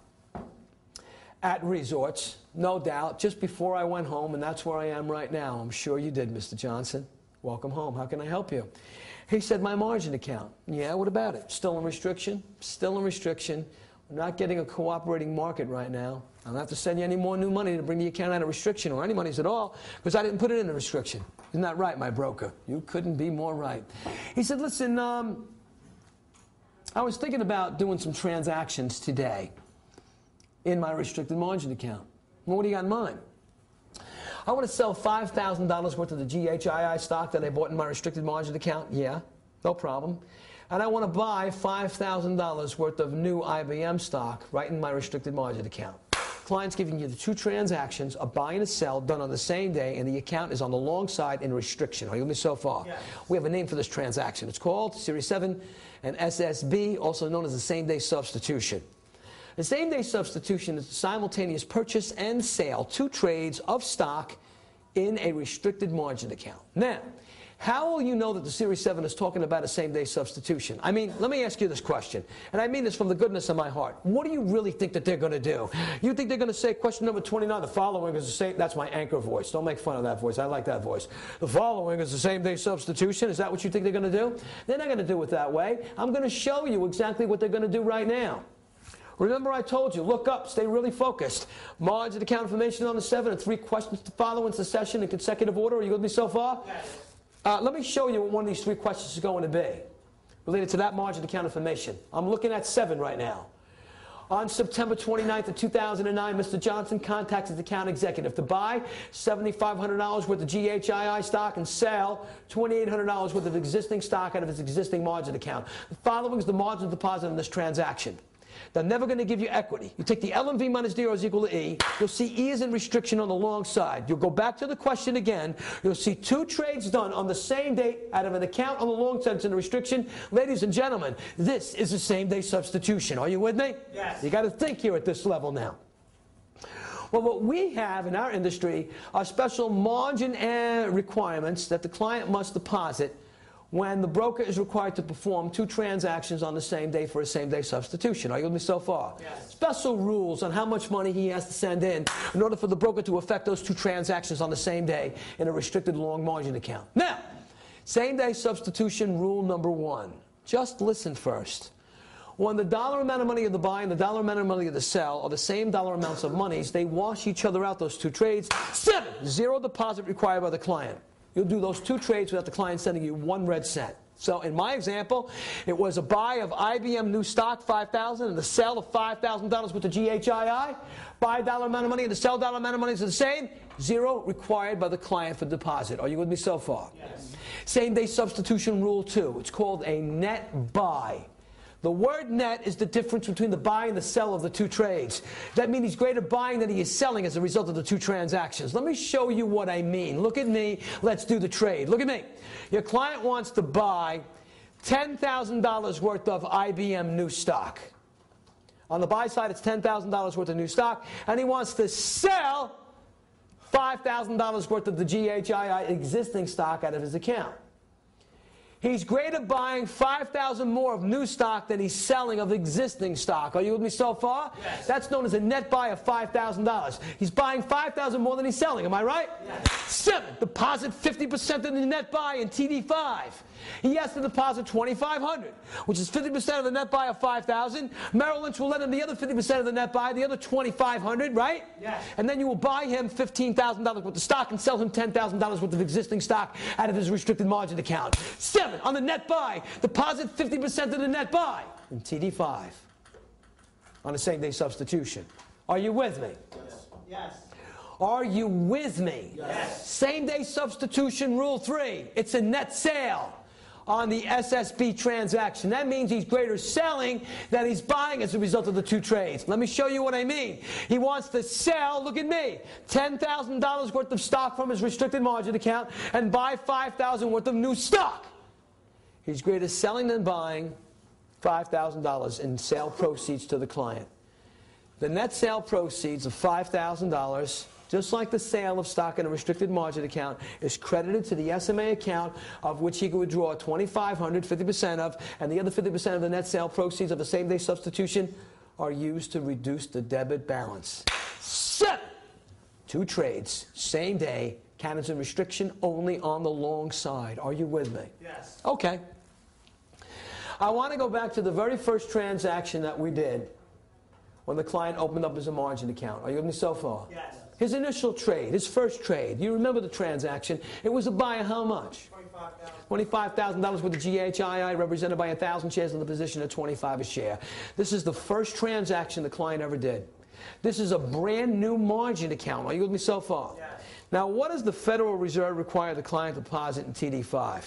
at Resorts, no doubt, just before I went home, and that's where I am right now. I'm sure you did, Mr. Johnson. Welcome home. How can I help you? He said, my margin account. Yeah, what about it? Still in restriction? Still in restriction. We're not getting a cooperating market right now. I don't have to send you any more new money to bring the account out of restriction or any monies at all because I didn't put it in a restriction. Isn't that right, my broker? You couldn't be more right. He said, listen, I was thinking about doing some transactions today in my restricted margin account. Well, what do you got in mind? I want to sell $5,000 worth of the GHII stock that I bought in my restricted margin account. Yeah, no problem. And I want to buy $5,000 worth of new IBM stock right in my restricted margin account. Client's giving you the two transactions, a buy and a sell, done on the same day, and the account is on the long side in restriction. Are you with me so far? Yes. We have a name for this transaction. It's called Series 7 and SSB, also known as the same-day substitution. The same-day substitution is the simultaneous purchase and sale, 2 trades of stock in a restricted margin account. Now, how will you know that the Series 7 is talking about a same-day substitution? I mean, let me ask you this question, and I mean this from the goodness of my heart. What do you really think that they're going to do? You think they're going to say, question number 29, the following is the same, that's my anchor voice. Don't make fun of that voice. I like that voice. The following is the same-day substitution. Is that what you think they're going to do? They're not going to do it that way. I'm going to show you exactly what they're going to do right now. Remember I told you, look up, stay really focused. Margin account information on the 7 and 3 questions to follow in succession in consecutive order. Are you with me so far? Yes. Let me show you what one of these 3 questions is going to be related to that margin account information. I'm looking at 7 right now. On September 29th of 2009, Mr. Johnson contacts his account executive to buy $7,500 worth of GHII stock and sell $2,800 worth of existing stock out of his existing margin account. The following is the margin deposit in this transaction. They're never going to give you equity. You take the L and V minus D is equal to E. You'll see E is in restriction on the long side. You'll go back to the question again. You'll see 2 trades done on the same day out of an account on the long side. It's in the restriction. Ladies and gentlemen, this is a same-day substitution. Are you with me? Yes. You got to think here at this level now. Well, what we have in our industry are special margin requirements that the client must deposit when the broker is required to perform 2 transactions on the same day for a same-day substitution. Are you with me so far? Yes. Special rules on how much money he has to send in order for the broker to effect those 2 transactions on the same day in a restricted long margin account. Now, same-day substitution rule number 1. Just listen first. When the dollar amount of money of the buy and the dollar amount of money of the sell are the same dollar amounts of monies, they wash each other out, those 2 trades. 7, 0 deposit required by the client. You'll do those 2 trades without the client sending you 1 red cent. So in my example, it was a buy of IBM new stock, $5,000, and the sell of $5,000 with the GHII. Buy dollar amount of money and the sell dollar amount of money is the same. 0 required by the client for deposit. Are you with me so far? Yes. Same-day substitution rule 2. It's called a net buy. The word net is the difference between the buy and the sell of the 2 trades. That means he's greater buying than he is selling as a result of the 2 transactions. Let me show you what I mean. Look at me. Let's do the trade. Look at me. Your client wants to buy $10,000 worth of IBM new stock. On the buy side, it's $10,000 worth of new stock. And he wants to sell $5,000 worth of the GHII existing stock out of his account. He's greater buying $5,000 more of new stock than he's selling of existing stock. Are you with me so far? Yes. That's known as a net buy of $5,000. He's buying $5,000 more than he's selling. Am I right? Yes. 7, deposit 50% of the net buy in TD5. He has to deposit $2,500, which is 50% of the net buy of $5,000. Merrill Lynch will let him the other 50% of the net buy, the other $2,500, right? Yes. And then you will buy him $15,000 worth of stock and sell him $10,000 worth of existing stock out of his restricted margin account. 7, on the net buy, deposit 50% of the net buy in TD5 on a same-day substitution. Are you with me? Yes. Are you with me? Yes. Same-day substitution rule 3. It's a net sale on the SSB transaction. That means he's greater selling than he's buying as a result of the 2 trades. Let me show you what I mean. He wants to sell, look at me, $10,000 worth of stock from his restricted margin account and buy $5,000 worth of new stock. He's greater selling than buying, $5,000 in sale proceeds to the client. The net sale proceeds of $5,000, just like the sale of stock in a restricted margin account, is credited to the SMA account of which he can withdraw $2,500, 50% of, and the other 50% of the net sale proceeds of the same-day substitution are used to reduce the debit balance. 7, 2 trades, same day, cannons and restriction only on the long side. Are you with me? Yes. Okay. I want to go back to the very first transaction that we did when the client opened up his margin account. Are you with me so far? Yes. His initial trade, his first trade, you remember the transaction. It was a buy of how much? $25,000 with the GHII represented by 1,000 shares in the position at $25 a share. This is the first transaction the client ever did. This is a brand new margin account. Are you with me so far? Yes. Now, what does the Federal Reserve require the client to deposit in TD5?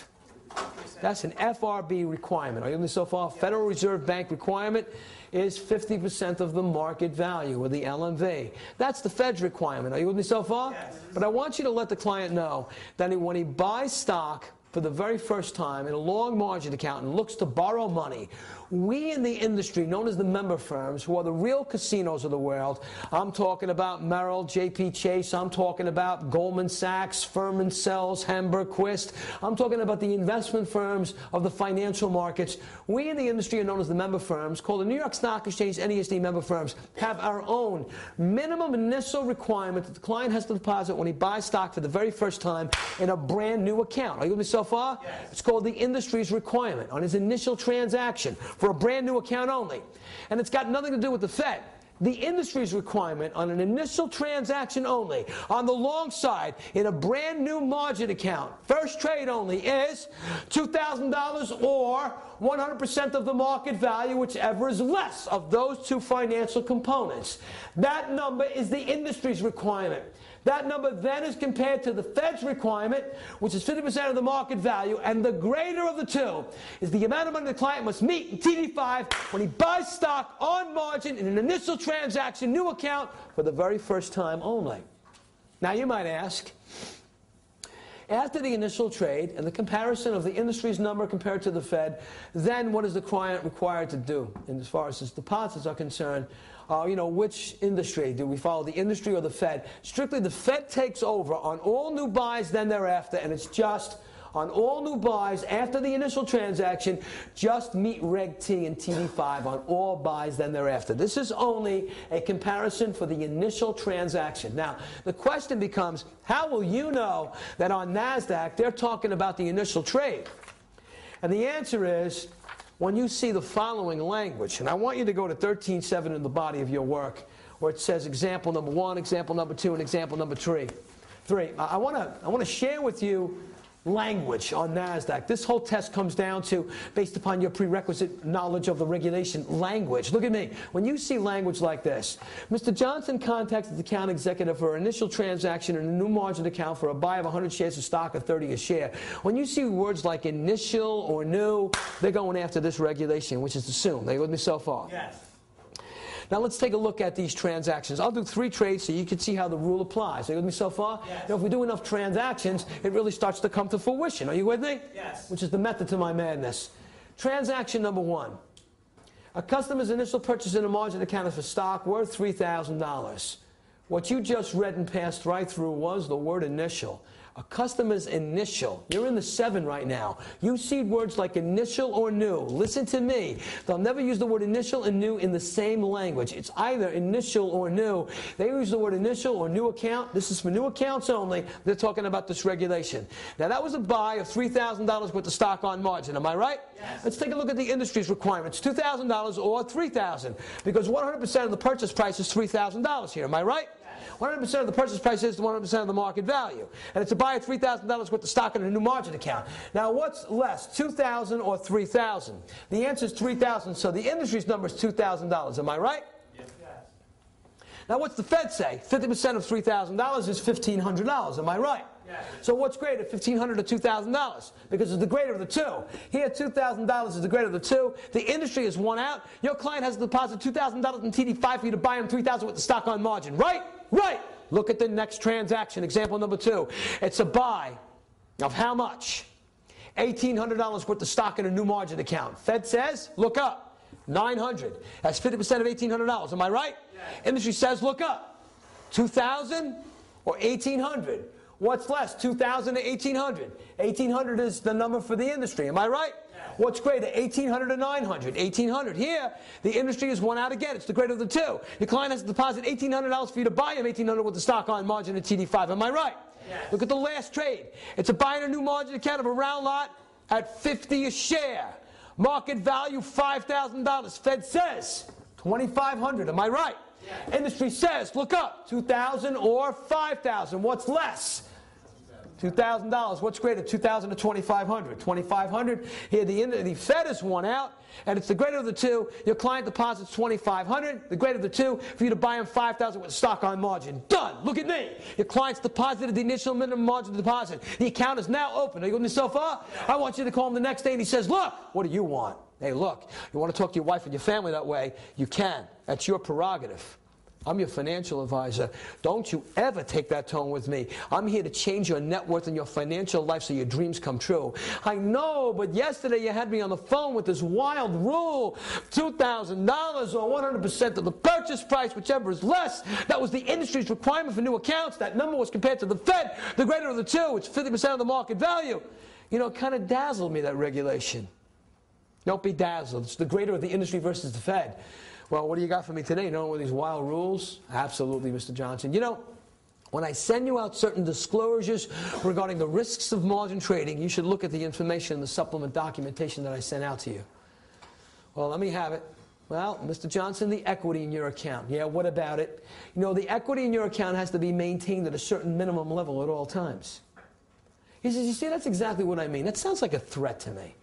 That's an FRB requirement. Are you with me so far? Yes. Federal Reserve Bank requirement is 50% of the market value, or the LMV. That's the Fed's requirement. Are you with me so far? Yes. But I want you to let the client know that when he buys stock for the very first time in a long margin account and looks to borrow money, we in the industry, known as the member firms, who are the real casinos of the world, I'm talking about Merrill, JP Chase, I'm talking about Goldman Sachs, Furman Sells, Hamburg Quist, I'm talking about the investment firms of the financial markets. We in the industry are known as the member firms, called the New York Stock Exchange NESD member firms, have our own minimum initial requirement that the client has to deposit when he buys stock for the very first time in a brand new account. Are you with me so far? Yes. It's called the industry's requirement on his initial transaction. for a brand new account only. And it's got nothing to do with the Fed. The industry's requirement on an initial transaction only, on the long side, in a brand new margin account, first trade only, is $2,000 or 100% of the market value, whichever is less of those two financial components. That number is the industry's requirement. That number then is compared to the Fed's requirement, which is 50% of the market value, and the greater of the two is the amount of money the client must meet in TD5 when he buys stock on margin in an initial transaction, new account, for the very first time only. Now you might ask, after the initial trade and the comparison of the industry's number compared to the Fed, then what is the client required to do? And as far as his deposits are concerned, which industry? Do we follow the industry or the Fed? Strictly, the Fed takes over on all new buys then thereafter, and it's just on all new buys after the initial transaction, just meet Reg T and TD5 on all buys then thereafter. This is only a comparison for the initial transaction. Now, the question becomes, how will you know that on NASDAQ they're talking about the initial trade? And the answer is, when you see the following language, and I want you to go to 13.7 in the body of your work, where it says example number 1, example number 2, and example number 3. I want to share with you language on NASDAQ. This whole test comes down to, based upon your prerequisite knowledge of the regulation, language. Look at me. When you see language like this, Mr. Johnson contacted the account executive for an initial transaction in a new margin account for a buy of 100 shares of stock at 30 a share. When you see words like initial or new, they're going after this regulation, which is assumed. Are you with me so far? Yes. Now let's take a look at these transactions. I'll do 3 trades so you can see how the rule applies. Are you with me so far? Yes. Now, if we do enough transactions, it really starts to come to fruition. Are you with me? Yes. Which is the method to my madness. Transaction number 1. A customer's initial purchase in a margin account for stock worth $3,000. What you just read and passed right through was the word initial. A customer's initial. You're in the 7 right now. You see words like initial or new. Listen to me. They'll never use the word initial and new in the same language. It's either initial or new. They use the word initial or new account. This is for new accounts only. They're talking about this regulation. Now, that was a buy of $3,000 worth of stock on margin. Am I right? Yes. Let's take a look at the industry's requirements. $2,000 or $3,000. Because 100% of the purchase price is $3,000 here. Am I right? 100% of the purchase price is 100% of the market value. And it's a buy of $3,000 worth of stock in a new margin account. Now, what's less, $2,000 or $3,000? The answer is $3,000, so the industry's number is $2,000. Am I right? Yes. Now, what's the Fed say? 50% of $3,000 is $1,500. Am I right? Yes. So what's greater, $1,500 or $2,000? Because it's the greater of the two. Here, $2,000 is the greater of the two. The industry is one out. Your client has to deposit $2,000 in TD5 for you to buy him $3,000 with the stock on margin. Right? Right. Look at the next transaction, example number 2. It's a buy of how much? $1,800 worth of stock in a new margin account. Fed says, look up, $900. That's 50% of $1,800. Am I right? Yes. Industry says, look up, $2,000 or $1,800. What's less, $2,000 or $1,800? $1,800 is the number for the industry. Am I right? Yes. What's greater, $1,800 or $900? $1,800. Here, the industry is one out again. It's the greater of the two. Your client has to deposit $1,800 for you to buy him $1,800 with the stock on margin at TD5. Am I right? Yes. Look at the last trade. It's a buy in a new margin account of a round lot at 50 a share. Market value $5,000. Fed says $2,500. Am I right? Yes. Industry says, look up, $2,000 or $5,000. What's less? $2,000. What's greater, $2,000 or $2,500? $2,500. Here, the Fed is one out, and it's the greater of the two. Your client deposits $2,500. The greater of the two for you to buy him $5,000 with stock on margin. Done. Look at me. Your client's deposited the initial minimum margin deposit. The account is now open. Are you with me so far? I want you to call him the next day, and he says, look, what do you want? Hey, look, you want to talk to your wife and your family that way? You can. That's your prerogative. I'm your financial advisor. Don't you ever take that tone with me. I'm here to change your net worth and your financial life so your dreams come true. I know, but yesterday you had me on the phone with this wild rule, $2,000 or 100% of the purchase price, whichever is less. That was the industry's requirement for new accounts. That number was compared to the Fed. The greater of the two, it's 50% of the market value. You know, it kind of dazzled me, that regulation. Don't be dazzled. It's the greater of the industry versus the Fed. Well, what do you got for me today? You know, with these wild rules? Absolutely, Mr. Johnson. You know, when I send you out certain disclosures regarding the risks of margin trading, you should look at the information in the supplement documentation that I sent out to you. Well, let me have it. Well, Mr. Johnson, the equity in your account. Yeah, what about it? You know, the equity in your account has to be maintained at a certain minimum level at all times. He says, you see, that's exactly what I mean. That sounds like a threat to me.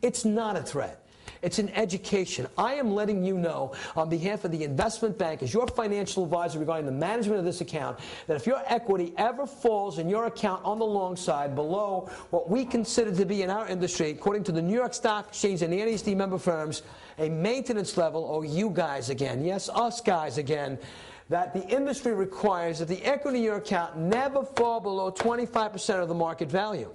It's not a threat. It's an education. I am letting you know on behalf of the investment bank, as your financial advisor regarding the management of this account, that if your equity ever falls in your account on the long side below what we consider to be in our industry, according to the New York Stock Exchange and the NASD member firms, a maintenance level, or you guys again, yes, us guys again, that the industry requires that the equity in your account never fall below 25% of the market value.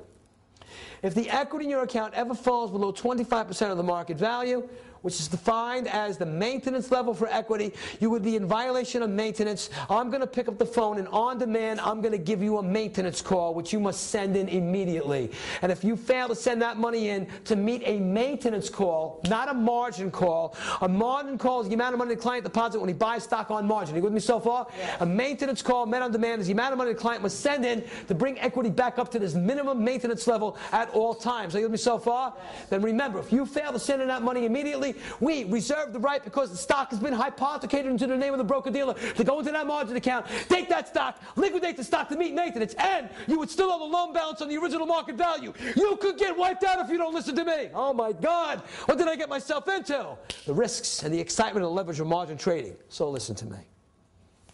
If the equity in your account ever falls below 25% of the market value, which is defined as the maintenance level for equity, you would be in violation of maintenance. I'm going to pick up the phone, and on demand, I'm going to give you a maintenance call, which you must send in immediately. And if you fail to send that money in to meet a maintenance call, not a margin call, a margin call is the amount of money the client deposits when he buys stock on margin. Are you with me so far? Yes. A maintenance call, met on demand, is the amount of money the client must send in to bring equity back up to this minimum maintenance level at all times. Are you with me so far? Yes. Then remember, if you fail to send in that money immediately, we reserve the right, because the stock has been hypothecated into the name of the broker-dealer, to go into that margin account, take that stock, liquidate the stock to meet maintenance, and you would still have a loan balance on the original market value. You could get wiped out if you don't listen to me. Oh my God, what did I get myself into? The risks and the excitement of leverage or margin trading. So listen to me.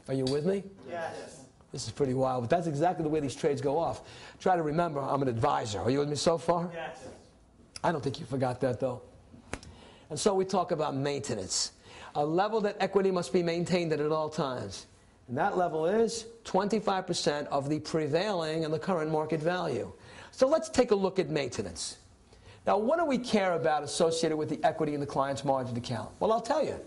Are you with me? Yes. This is pretty wild, but that's exactly the way these trades go off. Try to remember, I'm an advisor. Are you with me so far? Yes. I don't think you forgot that, though. And so we talk about maintenance, a level that equity must be maintained at all times. And that level is 25% of the prevailing and the current market value. So let's take a look at maintenance. Now, what do we care about associated with the equity in the client's margin account? Well, I'll tell you.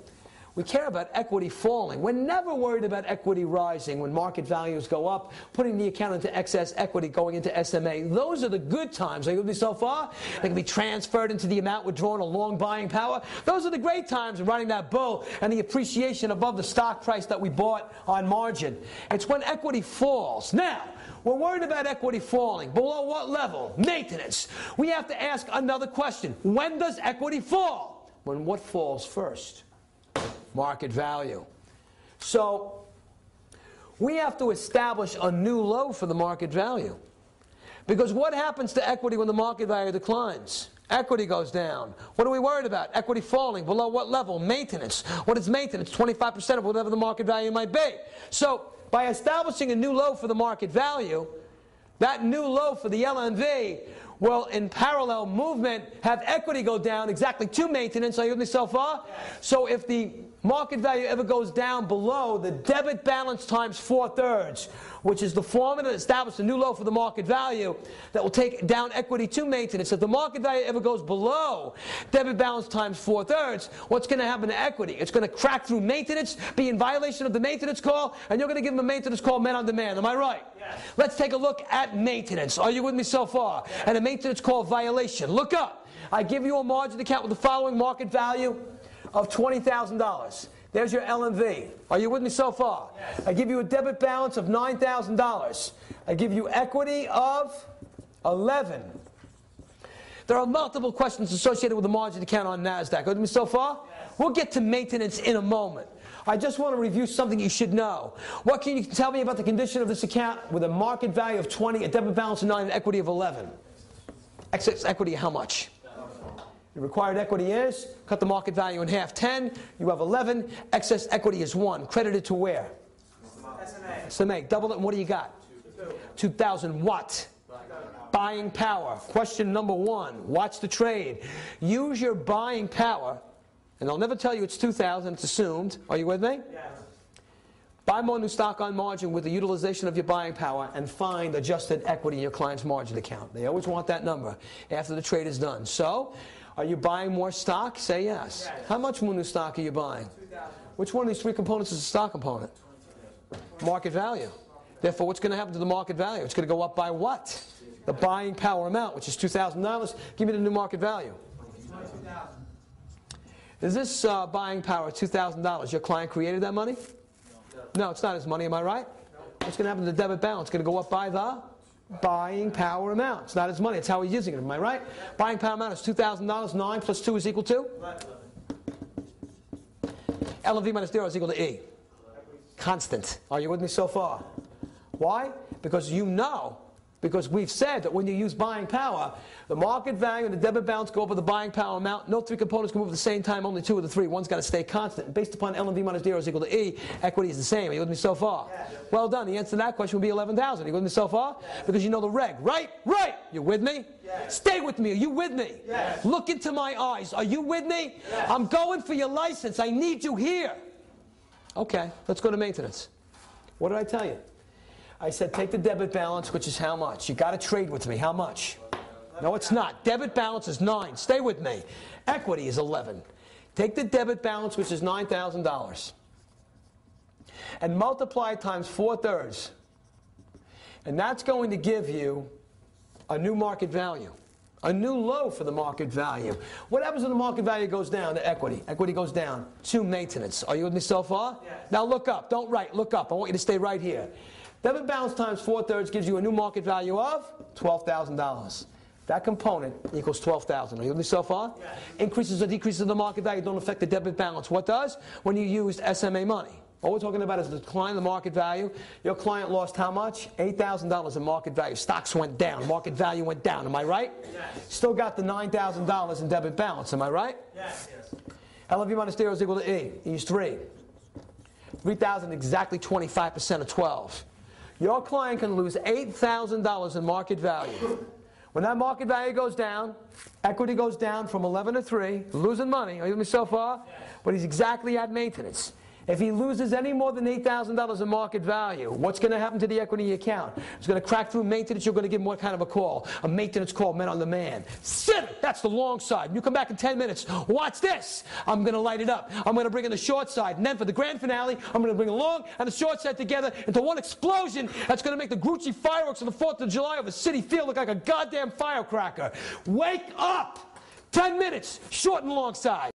We care about equity falling. We're never worried about equity rising when market values go up, putting the account into excess equity, going into SMA. Those are the good times. Are you with me so far? They can be transferred into the amount withdrawn, a long buying power. Those are the great times of riding that bull and the appreciation above the stock price that we bought on margin. It's when equity falls. Now, we're worried about equity falling. Below what level? Maintenance. We have to ask another question. When does equity fall? When what falls first? Market value. So we have to establish a new low for the market value. Because what happens to equity when the market value declines? Equity goes down. What are we worried about? Equity falling. Below what level? Maintenance. What is maintenance? 25% of whatever the market value might be. So by establishing a new low for the market value, that new low for the LMV will, in parallel movement, have equity go down exactly to maintenance. Are you with me so far? Yes. So if the market value ever goes down below the debit balance times 4/3, which is the formula that establishes a new low for the market value that will take down equity to maintenance. If the market value ever goes below debit balance times 4/3, what's going to happen to equity? It's going to crack through maintenance, be in violation of the maintenance call, and you're going to give them a maintenance call met on demand. Am I right? Yes. Let's take a look at maintenance. Are you with me so far? Yes. And a maintenance call violation. Look up. I give you a margin account with the following market value of $20,000. There's your LMV. Are you with me so far? Yes. I give you a debit balance of $9,000. I give you equity of 11. There are multiple questions associated with the margin account on NASDAQ. Are you with me so far? Yes. We'll get to maintenance in a moment. I just want to review something you should know. What can you tell me about the condition of this account with a market value of 20, a debit balance of 9, and equity of 11? Excess equity, how much? The required equity is, cut the market value in half, 10. You have 11. Excess equity is 1. Credited to where? SMA. Double it, and what do you got? 2,000 what? Buying power. Question number 1. Watch the trade. Use your buying power, and I'll never tell you it's 2,000. It's assumed. Are you with me? Yes. Buy more new stock on margin with the utilization of your buying power and find adjusted equity in your client's margin account. They always want that number after the trade is done. So, are you buying more stock? Say yes. Yes. How much more new stock are you buying? 2,000. Which one of these three components is a stock component? Market value. Therefore, what's going to happen to the market value? It's going to go up by what? The buying power amount, which is $2,000. Give me the new market value. 22,000. Is this buying power $2,000? Your client created that money? No, it's not his money. Am I right? What's going to happen to the debit balance? It's going to go up by the buying power amount. It's not his money. It's how he's using it. Am I right? Buying power amount is $2,000. 9 plus 2 is equal to? L of V minus 0 is equal to E. Constant. Are you with me so far? Why? Because you know, because we've said that when you use buying power, the market value and the debit balance go over the buying power amount. No three components can move at the same time, only two of the three. One's got to stay constant. Based upon L of V minus 0 is equal to E, equity is the same. Are you with me so far? Yeah. Well done. The answer to that question would be 11,000. Are you with me so far? Yes. Because you know the reg. Right? Right. You with me? Yes. Stay with me. Are you with me? Yes. Look into my eyes. Are you with me? Yes. I'm going for your license. I need you here. Okay, let's go to maintenance. What did I tell you? I said take the debit balance, which is how much? You got to trade with me. How much? No, it's not. Debit balance is 9. Stay with me. Equity is 11. Take the debit balance, which is $9,000, and multiply it times 4/3. And that's going to give you a new market value, a new low for the market value. What happens when the market value goes down to equity? Equity goes down to maintenance. Are you with me so far? Yes. Now look up. Don't write. Look up. I want you to stay right here. Debit balance times 4/3 gives you a new market value of $12,000. That component equals 12,000. Are you with me so far? Yes. Increases or decreases in the market value don't affect the debit balance. What does? When you used SMA money. All we're talking about is the decline in the market value. Your client lost how much? $8,000 in market value. Stocks went down. Market value went down. Am I right? Yes. Still got the $9,000 in debit balance. Am I right? Yes. Yes. L of V minus 0 is equal to E. E is 3. 3,000 exactly 25% of 12. Your client can lose $8,000 in market value. When that market value goes down, equity goes down from 11 to 3, losing money. Are you with me so far? Yes. But he's exactly at maintenance. If he loses any more than $8,000 in market value, what's going to happen to the equity account? It's going to crack through maintenance. You're going to give him what kind of a call? A maintenance call meant on demand. Sit! That's the long side. You come back in 10 minutes. Watch this. I'm going to light it up. I'm going to bring in the short side. And then for the grand finale, I'm going to bring the long and the short side together into one explosion that's going to make the Grucci fireworks on the 4th of July over City Field look like a goddamn firecracker. Wake up! 10 minutes, short and long side.